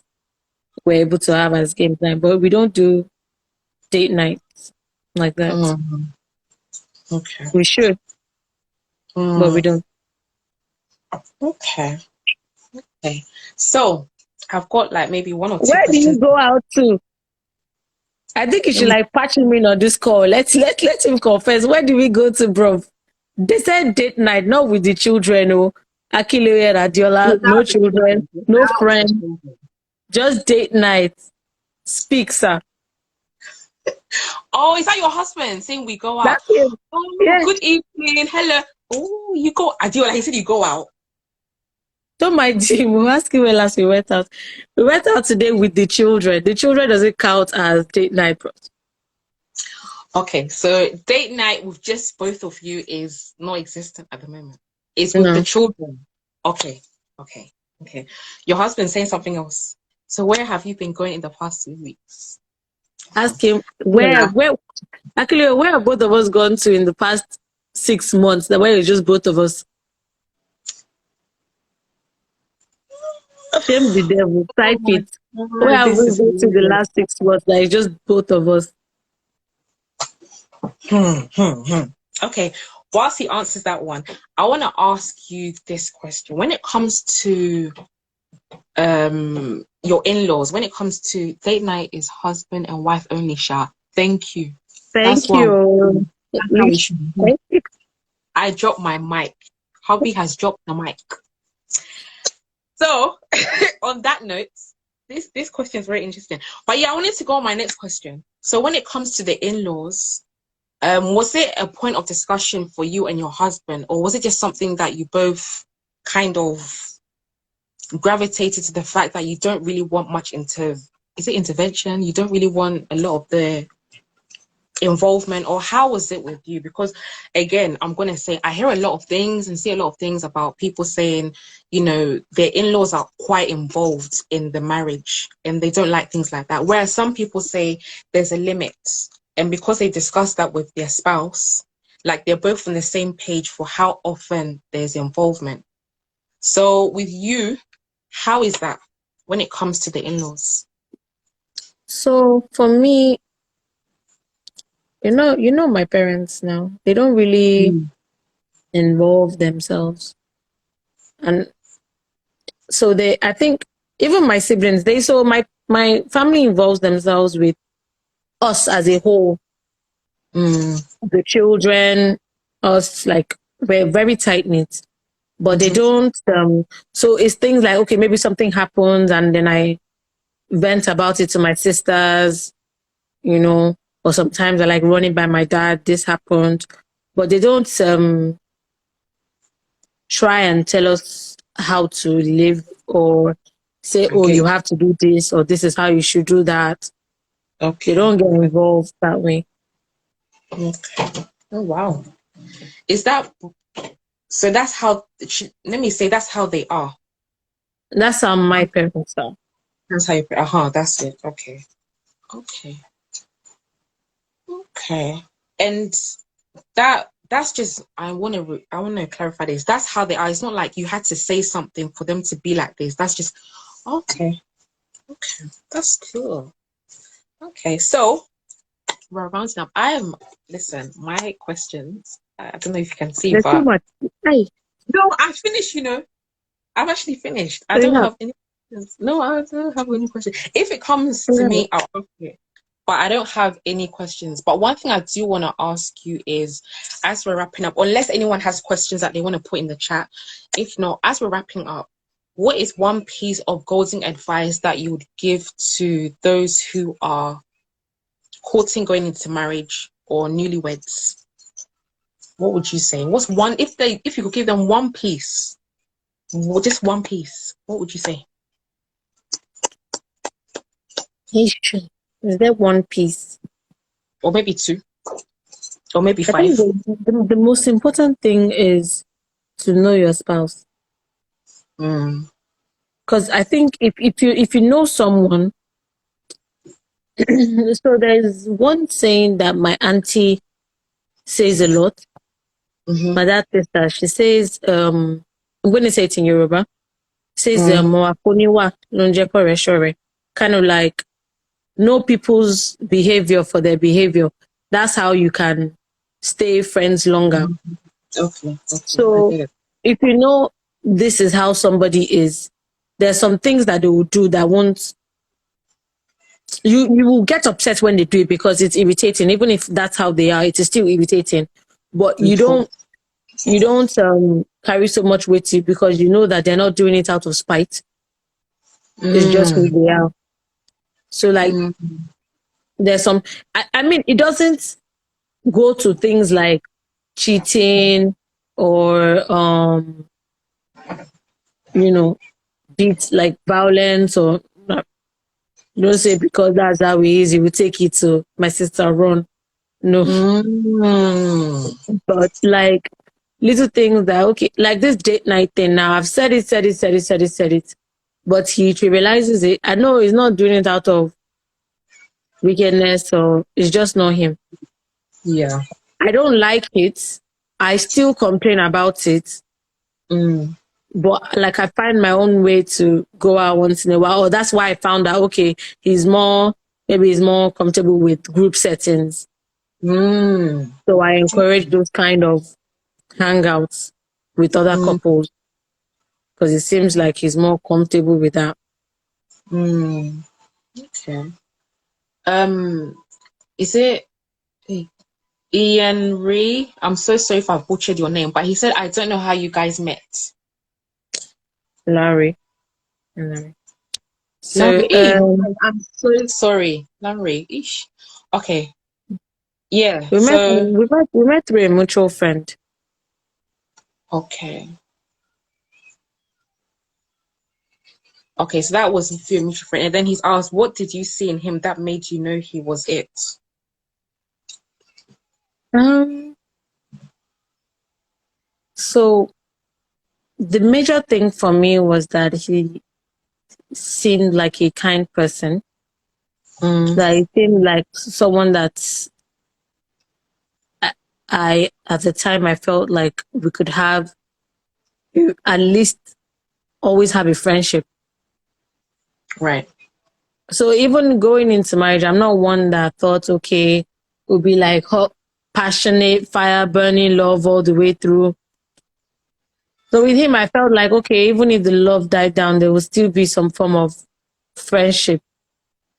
Speaker 3: we're able to have as games night, but we don't do date nights like that.
Speaker 1: Mm. Okay.
Speaker 3: We should, but we
Speaker 1: Mm.
Speaker 3: don't.
Speaker 1: Okay. Okay. So I've got like maybe one or two
Speaker 3: Where do
Speaker 1: questions.
Speaker 3: you go out to? I think you
Speaker 1: Let
Speaker 3: should
Speaker 1: me.
Speaker 3: like patch him in on this call. Let him confess. Where do we go to, bro? They said date night, not with the children. Oh, Akilo and Adeola, no
Speaker 1: Without the
Speaker 3: children,
Speaker 1: children.
Speaker 3: no
Speaker 1: Without the
Speaker 3: friend,
Speaker 1: children.
Speaker 3: just date night. Speak, sir.
Speaker 1: Oh, is that your husband saying we go out?
Speaker 3: That's it.
Speaker 1: Oh,
Speaker 3: Yeah.
Speaker 1: good evening. Hello. Oh, you go. Adiola, he said you go out.
Speaker 3: Don't mind him. We'll ask him when last we went out. We went out today with the children. The children doesn't count as date night, bro.
Speaker 1: Okay, so date night with just both of you is not existent at the moment. It's with the
Speaker 3: No.
Speaker 1: children. Okay, okay, okay. Your husband's saying something else. So where have you been going in the past 2 weeks?
Speaker 3: Ask him
Speaker 1: Yeah.
Speaker 3: where actually where have both of us gone to in the past 6 months? The way it's just both of us. Shame the devil.
Speaker 1: Oh
Speaker 3: Type
Speaker 1: my
Speaker 3: it. Where
Speaker 1: God,
Speaker 3: have
Speaker 1: this
Speaker 3: we
Speaker 1: is
Speaker 3: been to the
Speaker 1: weird.
Speaker 3: last 6 months? Like it's just both of us.
Speaker 1: Okay, whilst he answers that one, I want to ask you this question. When it comes to your in-laws, when it comes to date night is husband and wife only, Sha. Thank you. That's
Speaker 3: Thank
Speaker 1: what
Speaker 3: you.
Speaker 1: that's how it should be.
Speaker 3: Thank you.
Speaker 1: I dropped my mic. Hubby has dropped the mic. So on that note, this question is very interesting. But yeah, I wanted to go on my next question. So when it comes to the in-laws, was it a point of discussion for you and your husband, or was it just something that you both kind of gravitated to the fact that you don't really want much is it intervention? You don't really want a lot of the involvement, or how was it with you? Because again, I'm going to say I hear a lot of things and see a lot of things about people saying, their in-laws are quite involved in the marriage and they don't like things like that. Whereas some people say there's a limit. And because they discuss that with their spouse, like they're both on the same page for how often there's involvement. So with you, how is that when it comes to the in-laws?
Speaker 3: So for me, you know my parents now. They don't really
Speaker 1: Mm.
Speaker 3: involve themselves. And so I think even my siblings, my family involves themselves with us as a whole,
Speaker 1: Mm.
Speaker 3: the children, us, like we're very tight knit, but they
Speaker 1: Mm-hmm.
Speaker 3: don't. So it's things like, okay, maybe something happens and then I vent about it to my sisters, or sometimes I like running by my dad, this happened, but they don't try and tell us how to live or say,
Speaker 1: I
Speaker 3: oh,
Speaker 1: get
Speaker 3: you
Speaker 1: you.
Speaker 3: have to do this or this is how you should do that. They
Speaker 1: Okay.
Speaker 3: don't get involved that way.
Speaker 1: Okay. Oh wow. Is that so? That's how. Let me say that's how they are.
Speaker 3: That's how my parents are.
Speaker 1: That's how you. That's it. Okay. Okay. Okay. And that's just, I want to clarify this. That's how they are. It's not like you had to say something for them to be like this. That's just okay. That's cool. Okay, so we're rounding up. Listen, my questions, I don't know if you can see,
Speaker 3: There's too
Speaker 1: but
Speaker 3: much. Hey,
Speaker 1: no, I finished, I've actually finished. I
Speaker 3: so you
Speaker 1: don't
Speaker 3: have.
Speaker 1: have any questions. No, I don't have any questions. If it comes
Speaker 3: So
Speaker 1: to
Speaker 3: you have.
Speaker 1: me, I'll ask it. But I don't have any questions. But one thing I do want to ask you is, as we're wrapping up, unless anyone has questions that they want to put in the chat, if not, as we're wrapping up, what is one piece of golden advice that you would give to those who are courting, going into marriage, or newlyweds? What would you say? What's one, if you could give them one piece, just one piece, what would you say?
Speaker 3: History. Is there one piece?
Speaker 1: Or maybe two, or maybe
Speaker 3: I think
Speaker 1: five.
Speaker 3: the most important thing is to know your spouse. Because I think if you know someone, so there's one saying that my auntie says a lot. My dad sister, she says, I'm going to say it in Yoruba. Says, kind of like, know people's behavior for their behavior. That's how you can stay friends longer.
Speaker 1: Okay.
Speaker 3: So if you know this is how somebody is, there's some things that they will do that won't, you will get upset when they do it because it's irritating. Even if that's how they are, it is still irritating. But you don't carry so much weight to it because you know that they're not doing it out of spite. It's just who they are. So like there's some, I mean, it doesn't go to things like cheating or beats like violence or you don't say because that's how he is, he will take it to my sister run. No. But like little things that okay, like this date night thing now, I've said it. But he trivializes it. I know he's not doing it out of wickedness or it's just not him.
Speaker 1: Yeah.
Speaker 3: I don't like it. I still complain about it. But like I find my own way to go out once in a while. Or that's why I found out, okay, maybe he's more comfortable with group settings. So I encourage those kind of hangouts with other couples because it seems like he's more comfortable with that.
Speaker 1: Okay. Is it Ian Ree? I'm so sorry if I butchered your name, but he said, I don't know how you guys met.
Speaker 3: Larry. So
Speaker 1: Larry, I'm so sorry. Larry. Ish. Okay. Yeah.
Speaker 3: we met through a mutual friend.
Speaker 1: Okay. Okay, so that was through a mutual friend. And then he's asked, what did you see in him that made you know he was it?
Speaker 3: So the major thing for me was that he seemed like a kind person. That he seemed like someone that I at the time I felt like we could have at least always have a friendship.
Speaker 1: Right.
Speaker 3: So even going into marriage, I'm not one that thought, okay, it would be like hot, passionate, fire burning love all the way through. So with him, I felt like, okay, even if the love died down, there will still be some form of friendship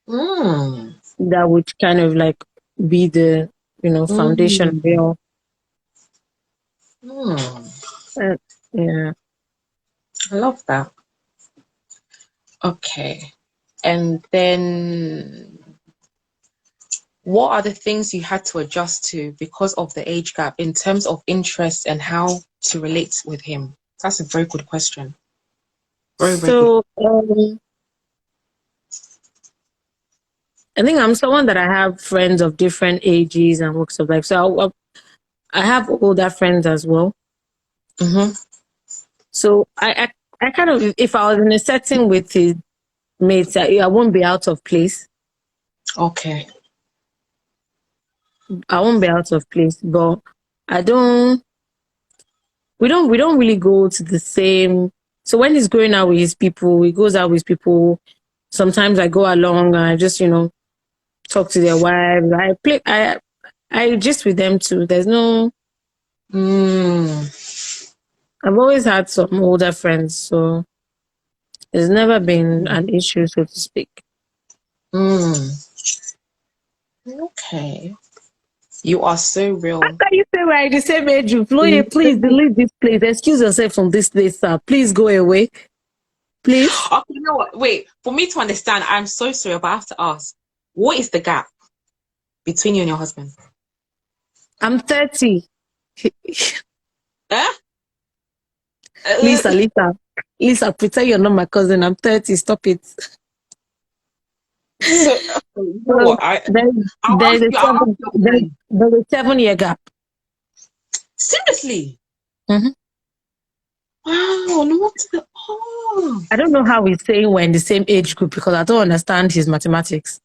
Speaker 3: that would kind of like be the, foundation of it all. Yeah.
Speaker 1: I love that. Okay. And then what are the things you had to adjust to because of the age gap in terms of interest and how to relate with him? That's a very good question. Very good.
Speaker 3: I think I'm someone that I have friends of different ages and walks of life. So I have older friends as well. So I kind of, if I was in a setting with his mates, I won't be out of place.
Speaker 1: Okay.
Speaker 3: I won't be out of place, but I don't. We don't really go to the same. So when he's going out with his people, he goes out with people. Sometimes I go along and I just talk to their wives. I just with them too. There's no. I've always had some older friends, so there's never been an issue, so to speak.
Speaker 1: Okay. You are so real.
Speaker 3: How can you say we're in the same age group? Chloe, please delete this place. Excuse yourself from this place, sir. Please go away. Please.
Speaker 1: Okay, you know what? Wait, for me to understand, I'm so sorry, but I have to ask, what is the gap between you and your husband?
Speaker 3: I'm 30.
Speaker 1: Huh?
Speaker 3: Lisa, pretend you're not my cousin. I'm 30. Stop it.
Speaker 1: So,
Speaker 3: there's a 7-year gap.
Speaker 1: Seriously?
Speaker 3: Mm-hmm.
Speaker 1: Wow, no wonder.
Speaker 3: I don't know how he's saying we're in the same age group because I don't understand his mathematics.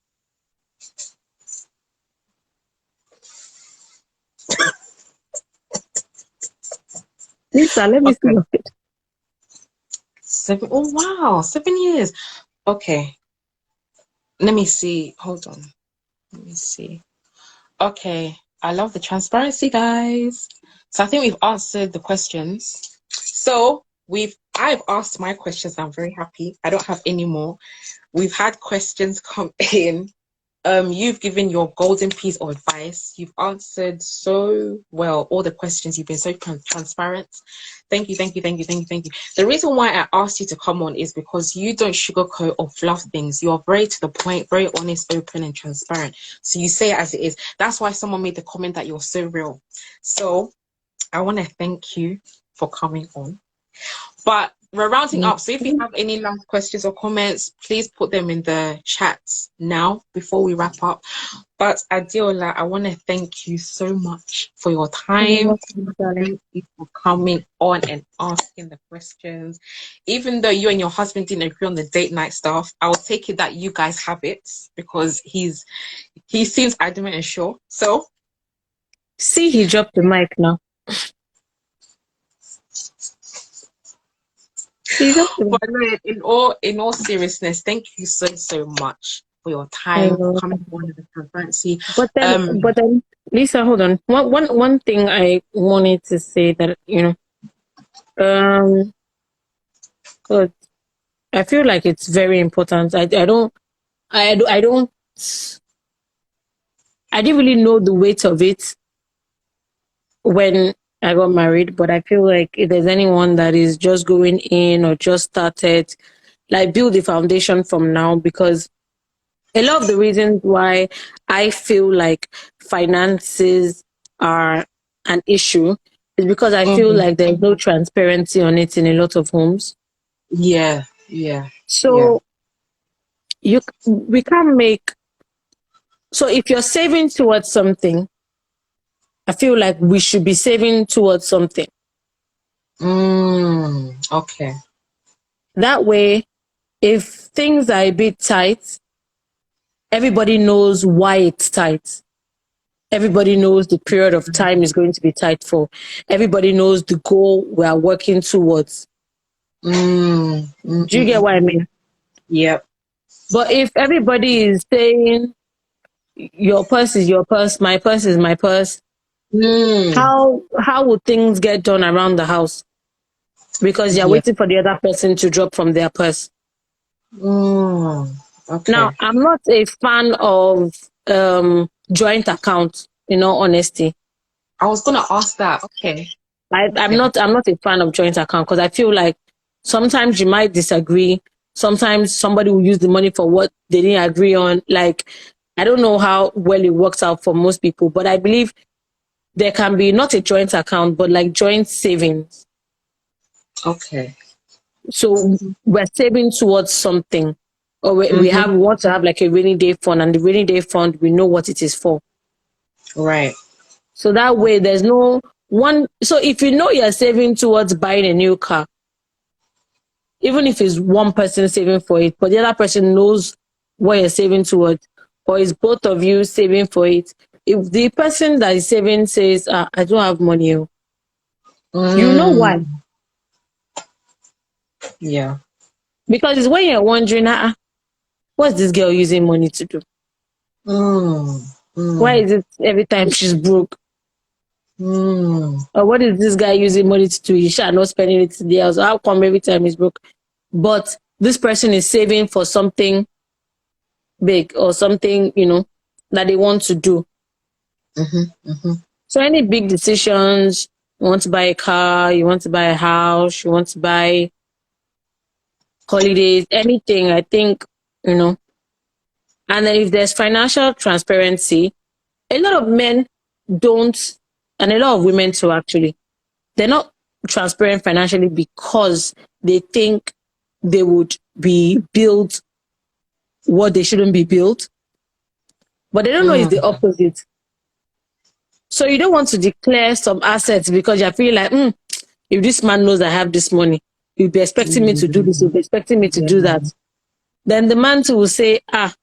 Speaker 3: Lisa, let me see your face.
Speaker 1: 7. Oh wow, 7 years. Okay. Let me see. Hold on. Let me see. Okay. I love the transparency, guys. So I think we've answered the questions. So I've asked my questions. I'm very happy. I don't have any more. We've had questions come in. You've given your golden piece of advice. You've answered so well all the questions. You've been so transparent. Thank you. The reason why I asked you to come on is because you don't sugarcoat or fluff things. You are very to the point, very honest, open, and transparent. So you say it as it is. That's why someone made the comment that you're so real. So I want to thank you for coming on. But we're rounding up. So if you have any last questions or comments, please put them in the chat now before we wrap up. But Adeola, I want to thank you so much for your time. Thank you for coming on and asking the questions. Even though you and your husband didn't agree on the date night stuff, I will take it that you guys have it because he seems adamant and sure. So
Speaker 3: see, he dropped the mic now.
Speaker 1: But no, in all seriousness, thank you so much for your time, for coming on the transparency.
Speaker 3: But then, Lisa, hold on. One thing I wanted to say that God, I feel like it's very important. I didn't really know the weight of it when I got married, but I feel like if there's anyone that is just going in or just started, like build the foundation from now, because a lot of the reasons why I feel like finances are an issue is because I feel like there's no transparency on it in a lot of homes.
Speaker 1: Yeah.
Speaker 3: So we can't make. So if you're saving towards something, I feel like we should be saving towards something.
Speaker 1: Okay.
Speaker 3: That way, if things are a bit tight, everybody knows why it's tight. Everybody knows the period of time is going to be tight for. Everybody knows the goal we are working towards. Do you get what I mean?
Speaker 1: Yep.
Speaker 3: But if everybody is saying your purse is your purse, my purse is my purse, how would things get done around the house? Because you're waiting for the other person to drop from their purse.
Speaker 1: Okay.
Speaker 3: Now, I'm not a fan of joint accounts, in all honesty.
Speaker 1: I was gonna ask that. Okay.
Speaker 3: I'm not a fan of joint account because I feel like sometimes you might disagree. Sometimes somebody will use the money for what they didn't agree on. Like, I don't know how well it works out for most people, but I believe there can be not a joint account, but like joint savings.
Speaker 1: Okay.
Speaker 3: So we're saving towards something, or we want to have like a rainy day fund, and the rainy day fund, we know what it is for.
Speaker 1: Right.
Speaker 3: So that way there's no one. So if you know you're saving towards buying a new car, even if it's one person saving for it, but the other person knows what you're saving towards, or it's both of you saving for it, if the person that is saving says, I don't have money, you know why?
Speaker 1: Yeah.
Speaker 3: Because it's when you're wondering, what's this girl using money to do? Why is it every time she's broke? Or what is this guy using money to do? He shall not spending it today. So how come every time he's broke? But this person is saving for something big or something, that they want to do. So any big decisions, you want to buy a car, you want to buy a house, you want to buy holidays, anything, I think, and then if there's financial transparency, a lot of men don't, and a lot of women too, actually, they're not transparent financially because they think they would be billed what they shouldn't be billed, but they don't know it's the opposite. So you don't want to declare some assets because you feel like, if this man knows I have this money, he'll be expecting me to do this, he'll be expecting me to do that. Then the man too will say, if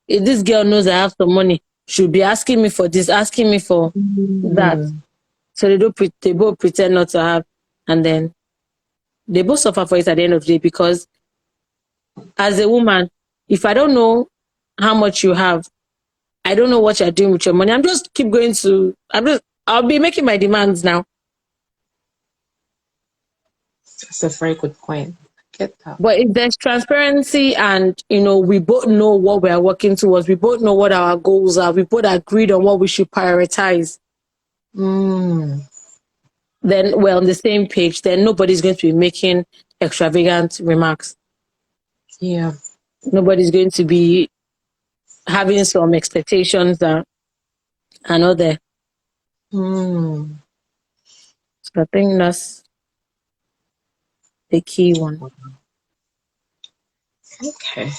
Speaker 3: this girl knows I have some money, she'll be asking me for this, asking me for that. So they both pretend not to have, and then they both suffer for it at the end of the day, because as a woman, if I don't know how much you have, I don't know what you're doing with your money, I'll be making my demands now.
Speaker 1: That's a very good point. I get that.
Speaker 3: But if there's transparency and, we both know what we're working towards, we both know what our goals are, we both agreed on what we should prioritize, then we're on the same page, then nobody's going to be making extravagant remarks.
Speaker 1: Yeah.
Speaker 3: Nobody's going to be having some expectations that are not there. So I think that's the key one.
Speaker 1: Okay.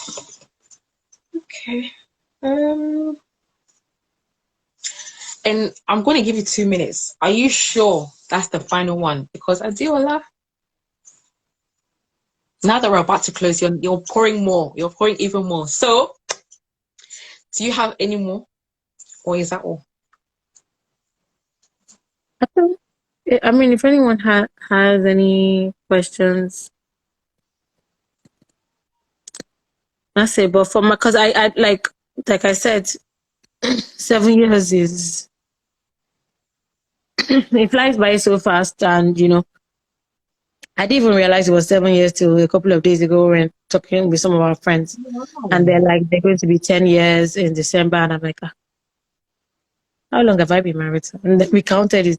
Speaker 1: And I'm going to give you 2 minutes. Are you sure that's the final one? Because Adeola, now that we're about to close, you're pouring more. You're pouring even more. So, do you have any more? Or is that all?
Speaker 3: I mean, if anyone has any questions, that's it. But because I like I said, 7 years is it flies by so fast, and I didn't even realize it was 7 years till a couple of days ago when talking with some of our friends, and they're going to be 10 years in December, and I'm like, how long have I been married? And then we counted it.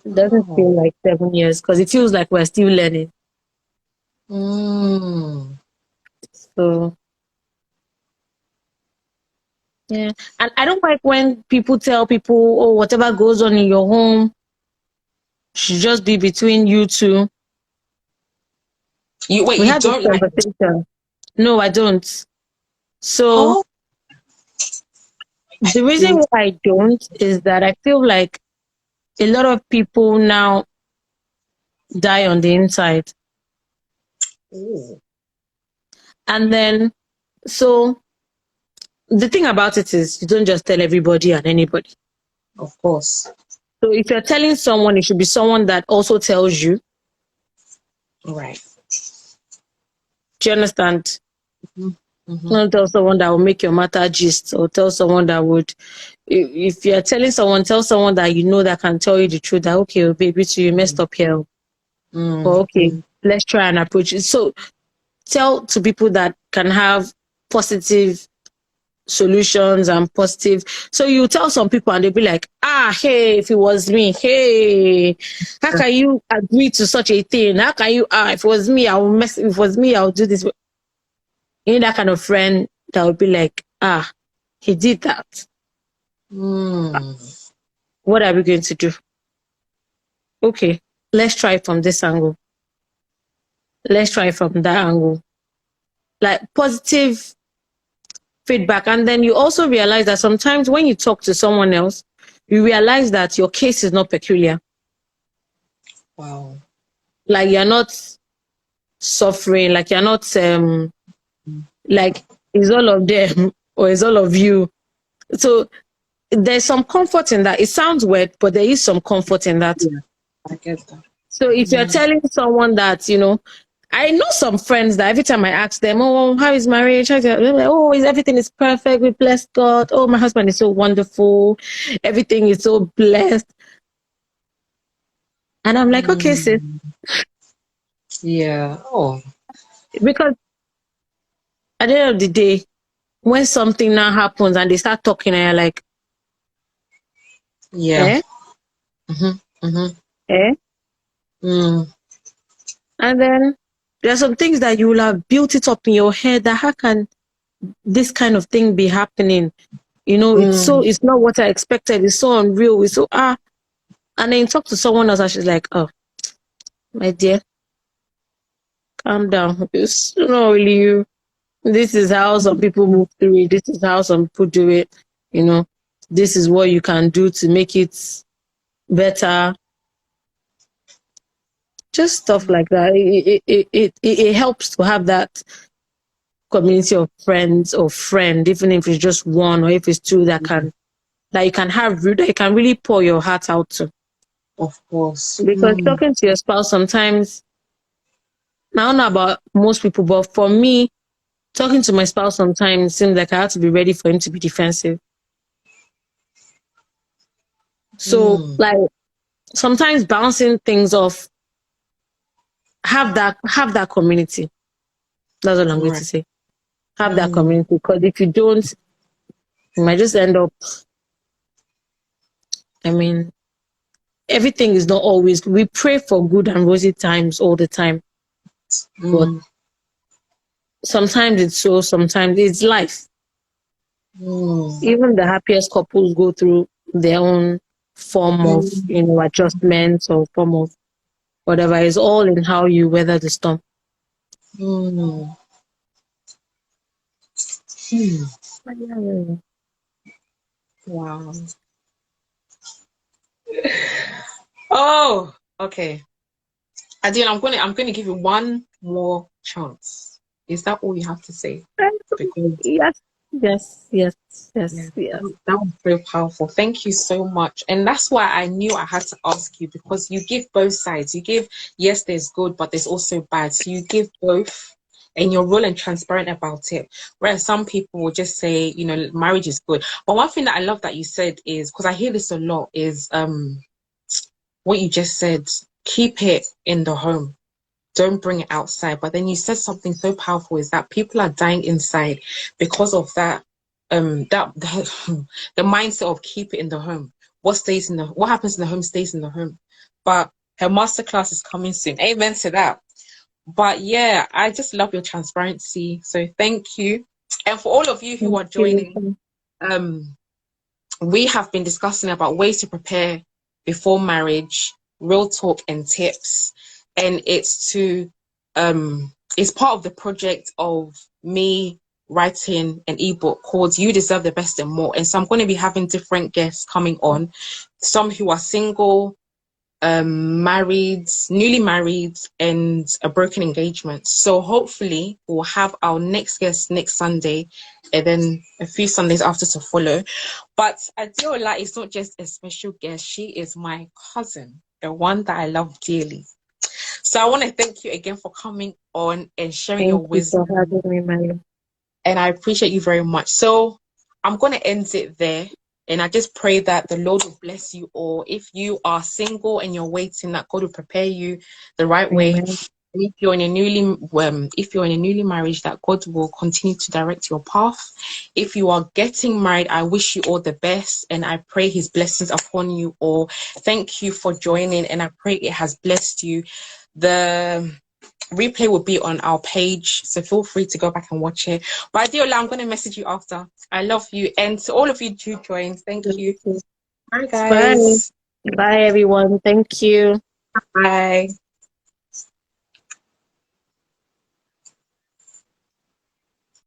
Speaker 3: It doesn't feel like 7 years because it feels like we're still learning. So, yeah. And I don't like when people tell people, oh, whatever goes on in your home should just be between you two.
Speaker 1: You
Speaker 3: had
Speaker 1: don't
Speaker 3: this conversation. No, I don't. So, the reason why I don't is that I feel like a lot of people now die on the inside. And then, so the thing about it is you don't just tell everybody and anybody.
Speaker 1: Of course.
Speaker 3: So if you're telling someone, it should be someone that also tells you.
Speaker 1: Right.
Speaker 3: Do you understand? Don't tell someone that will make your matter gist, or tell someone that would, if you're telling someone, tell someone that that can tell you the truth, that, okay, baby, so you messed up here. Or, okay, let's try and approach it. So tell to people that can have positive solutions and positive. So you tell some people and they'll be like, hey, if it was me, hey, how can you agree to such a thing? How can you, if it was me, if it was me, I'll do this. You need that kind of friend that would be like, he did that. What are we going to do? Okay, let's try from this angle. Let's try from that angle. Like positive feedback. And then you also realize that sometimes when you talk to someone else, you realize that your case is not peculiar.
Speaker 1: Wow.
Speaker 3: Like you're not suffering, like you're not like it's all of them or it's all of you. So there's some comfort in that. It sounds weird, but there is some comfort in that.
Speaker 1: Yeah, I get that.
Speaker 3: So if you're telling someone that, you know, I know some friends that every time I ask them, oh, how is marriage? They're like, oh, everything is perfect. We bless God. Oh, my husband is so wonderful. Everything is so blessed. And I'm like, okay, sis.
Speaker 1: Yeah. Oh.
Speaker 3: Because at the end of the day, when something now happens and they start talking, and you're like,
Speaker 1: yeah.
Speaker 3: Eh? And then there are some things that you will have built it up in your head that how can this kind of thing be happening? You know, it's not what I expected. It's so unreal. It's so and then you talk to someone else and she's like, oh, my dear, calm down. It's not really you. This is how some people move through it. This is how some people do it. You know, this is what you can do to make it better. Just stuff like that. It helps to have that community of friends or friend, even if it's just one or if it's two that you can have, that you can really pour your heart out to.
Speaker 1: Of course.
Speaker 3: Because talking to your spouse sometimes, I don't know about most people, but for me, talking to my spouse sometimes seems like I have to be ready for him to be defensive. So, like, sometimes bouncing things off, have that community. That's what I'm going to say. Have that community, because if you don't, you might just end up, I mean, everything is not always, we pray for good and rosy times all the time. But sometimes it's so, sometimes it's life. Even the happiest couples go through their own form of, you know, adjustments or form of whatever. It's all in how you weather the storm.
Speaker 1: Wow. Oh, okay. Adeola, I'm going to give you one more chance. Is that all you have to say? Because
Speaker 3: Yes.
Speaker 1: that was very powerful. Thank you so much. And that's why I knew I had to ask you, because you give both sides. You give, yes, there's good, but there's also bad. So you give both, and you're real and transparent about it. Whereas some people will just say, you know, marriage is good. But one thing that I love that you said is, because I hear this a lot, is what you just said, keep it in the home. Don't bring it outside. But then you said something so powerful, is that people are dying inside because of that the mindset of keep it in the home. What happens in the home stays in the home. But her masterclass is coming soon. Amen to that. But yeah, I just love your transparency. So thank you. And for all of you who are joining, we have been discussing about ways to prepare before marriage, real talk and tips. And it's part of the project of me writing an ebook called You Deserve the Best and More. And so I'm going to be having different guests coming on, some who are single, married, newly married, and a broken engagement. So hopefully we'll have our next guest next Sunday, and then a few Sundays after to follow. But Adeola is not just a special guest, she is my cousin, the one that I love dearly. So I want to thank you again for coming on and sharing your wisdom.
Speaker 3: Thank you for having me, Mary.
Speaker 1: And I appreciate you very much. So I'm going to end it there. And I just pray that the Lord will bless you all. If you are single and you're waiting, that God will prepare you the right way. If you're in a newly marriage, that God will continue to direct your path. If you are getting married, I wish you all the best, and I pray His blessings upon you all. Thank you for joining, and I pray it has blessed you. The replay will be on our page, so feel free to go back and watch it. But Adeola, I'm going to message you after. I love you, and to all of you who joined, thank you. Bye, guys.
Speaker 3: Bye, everyone. Thank you.
Speaker 1: Bye.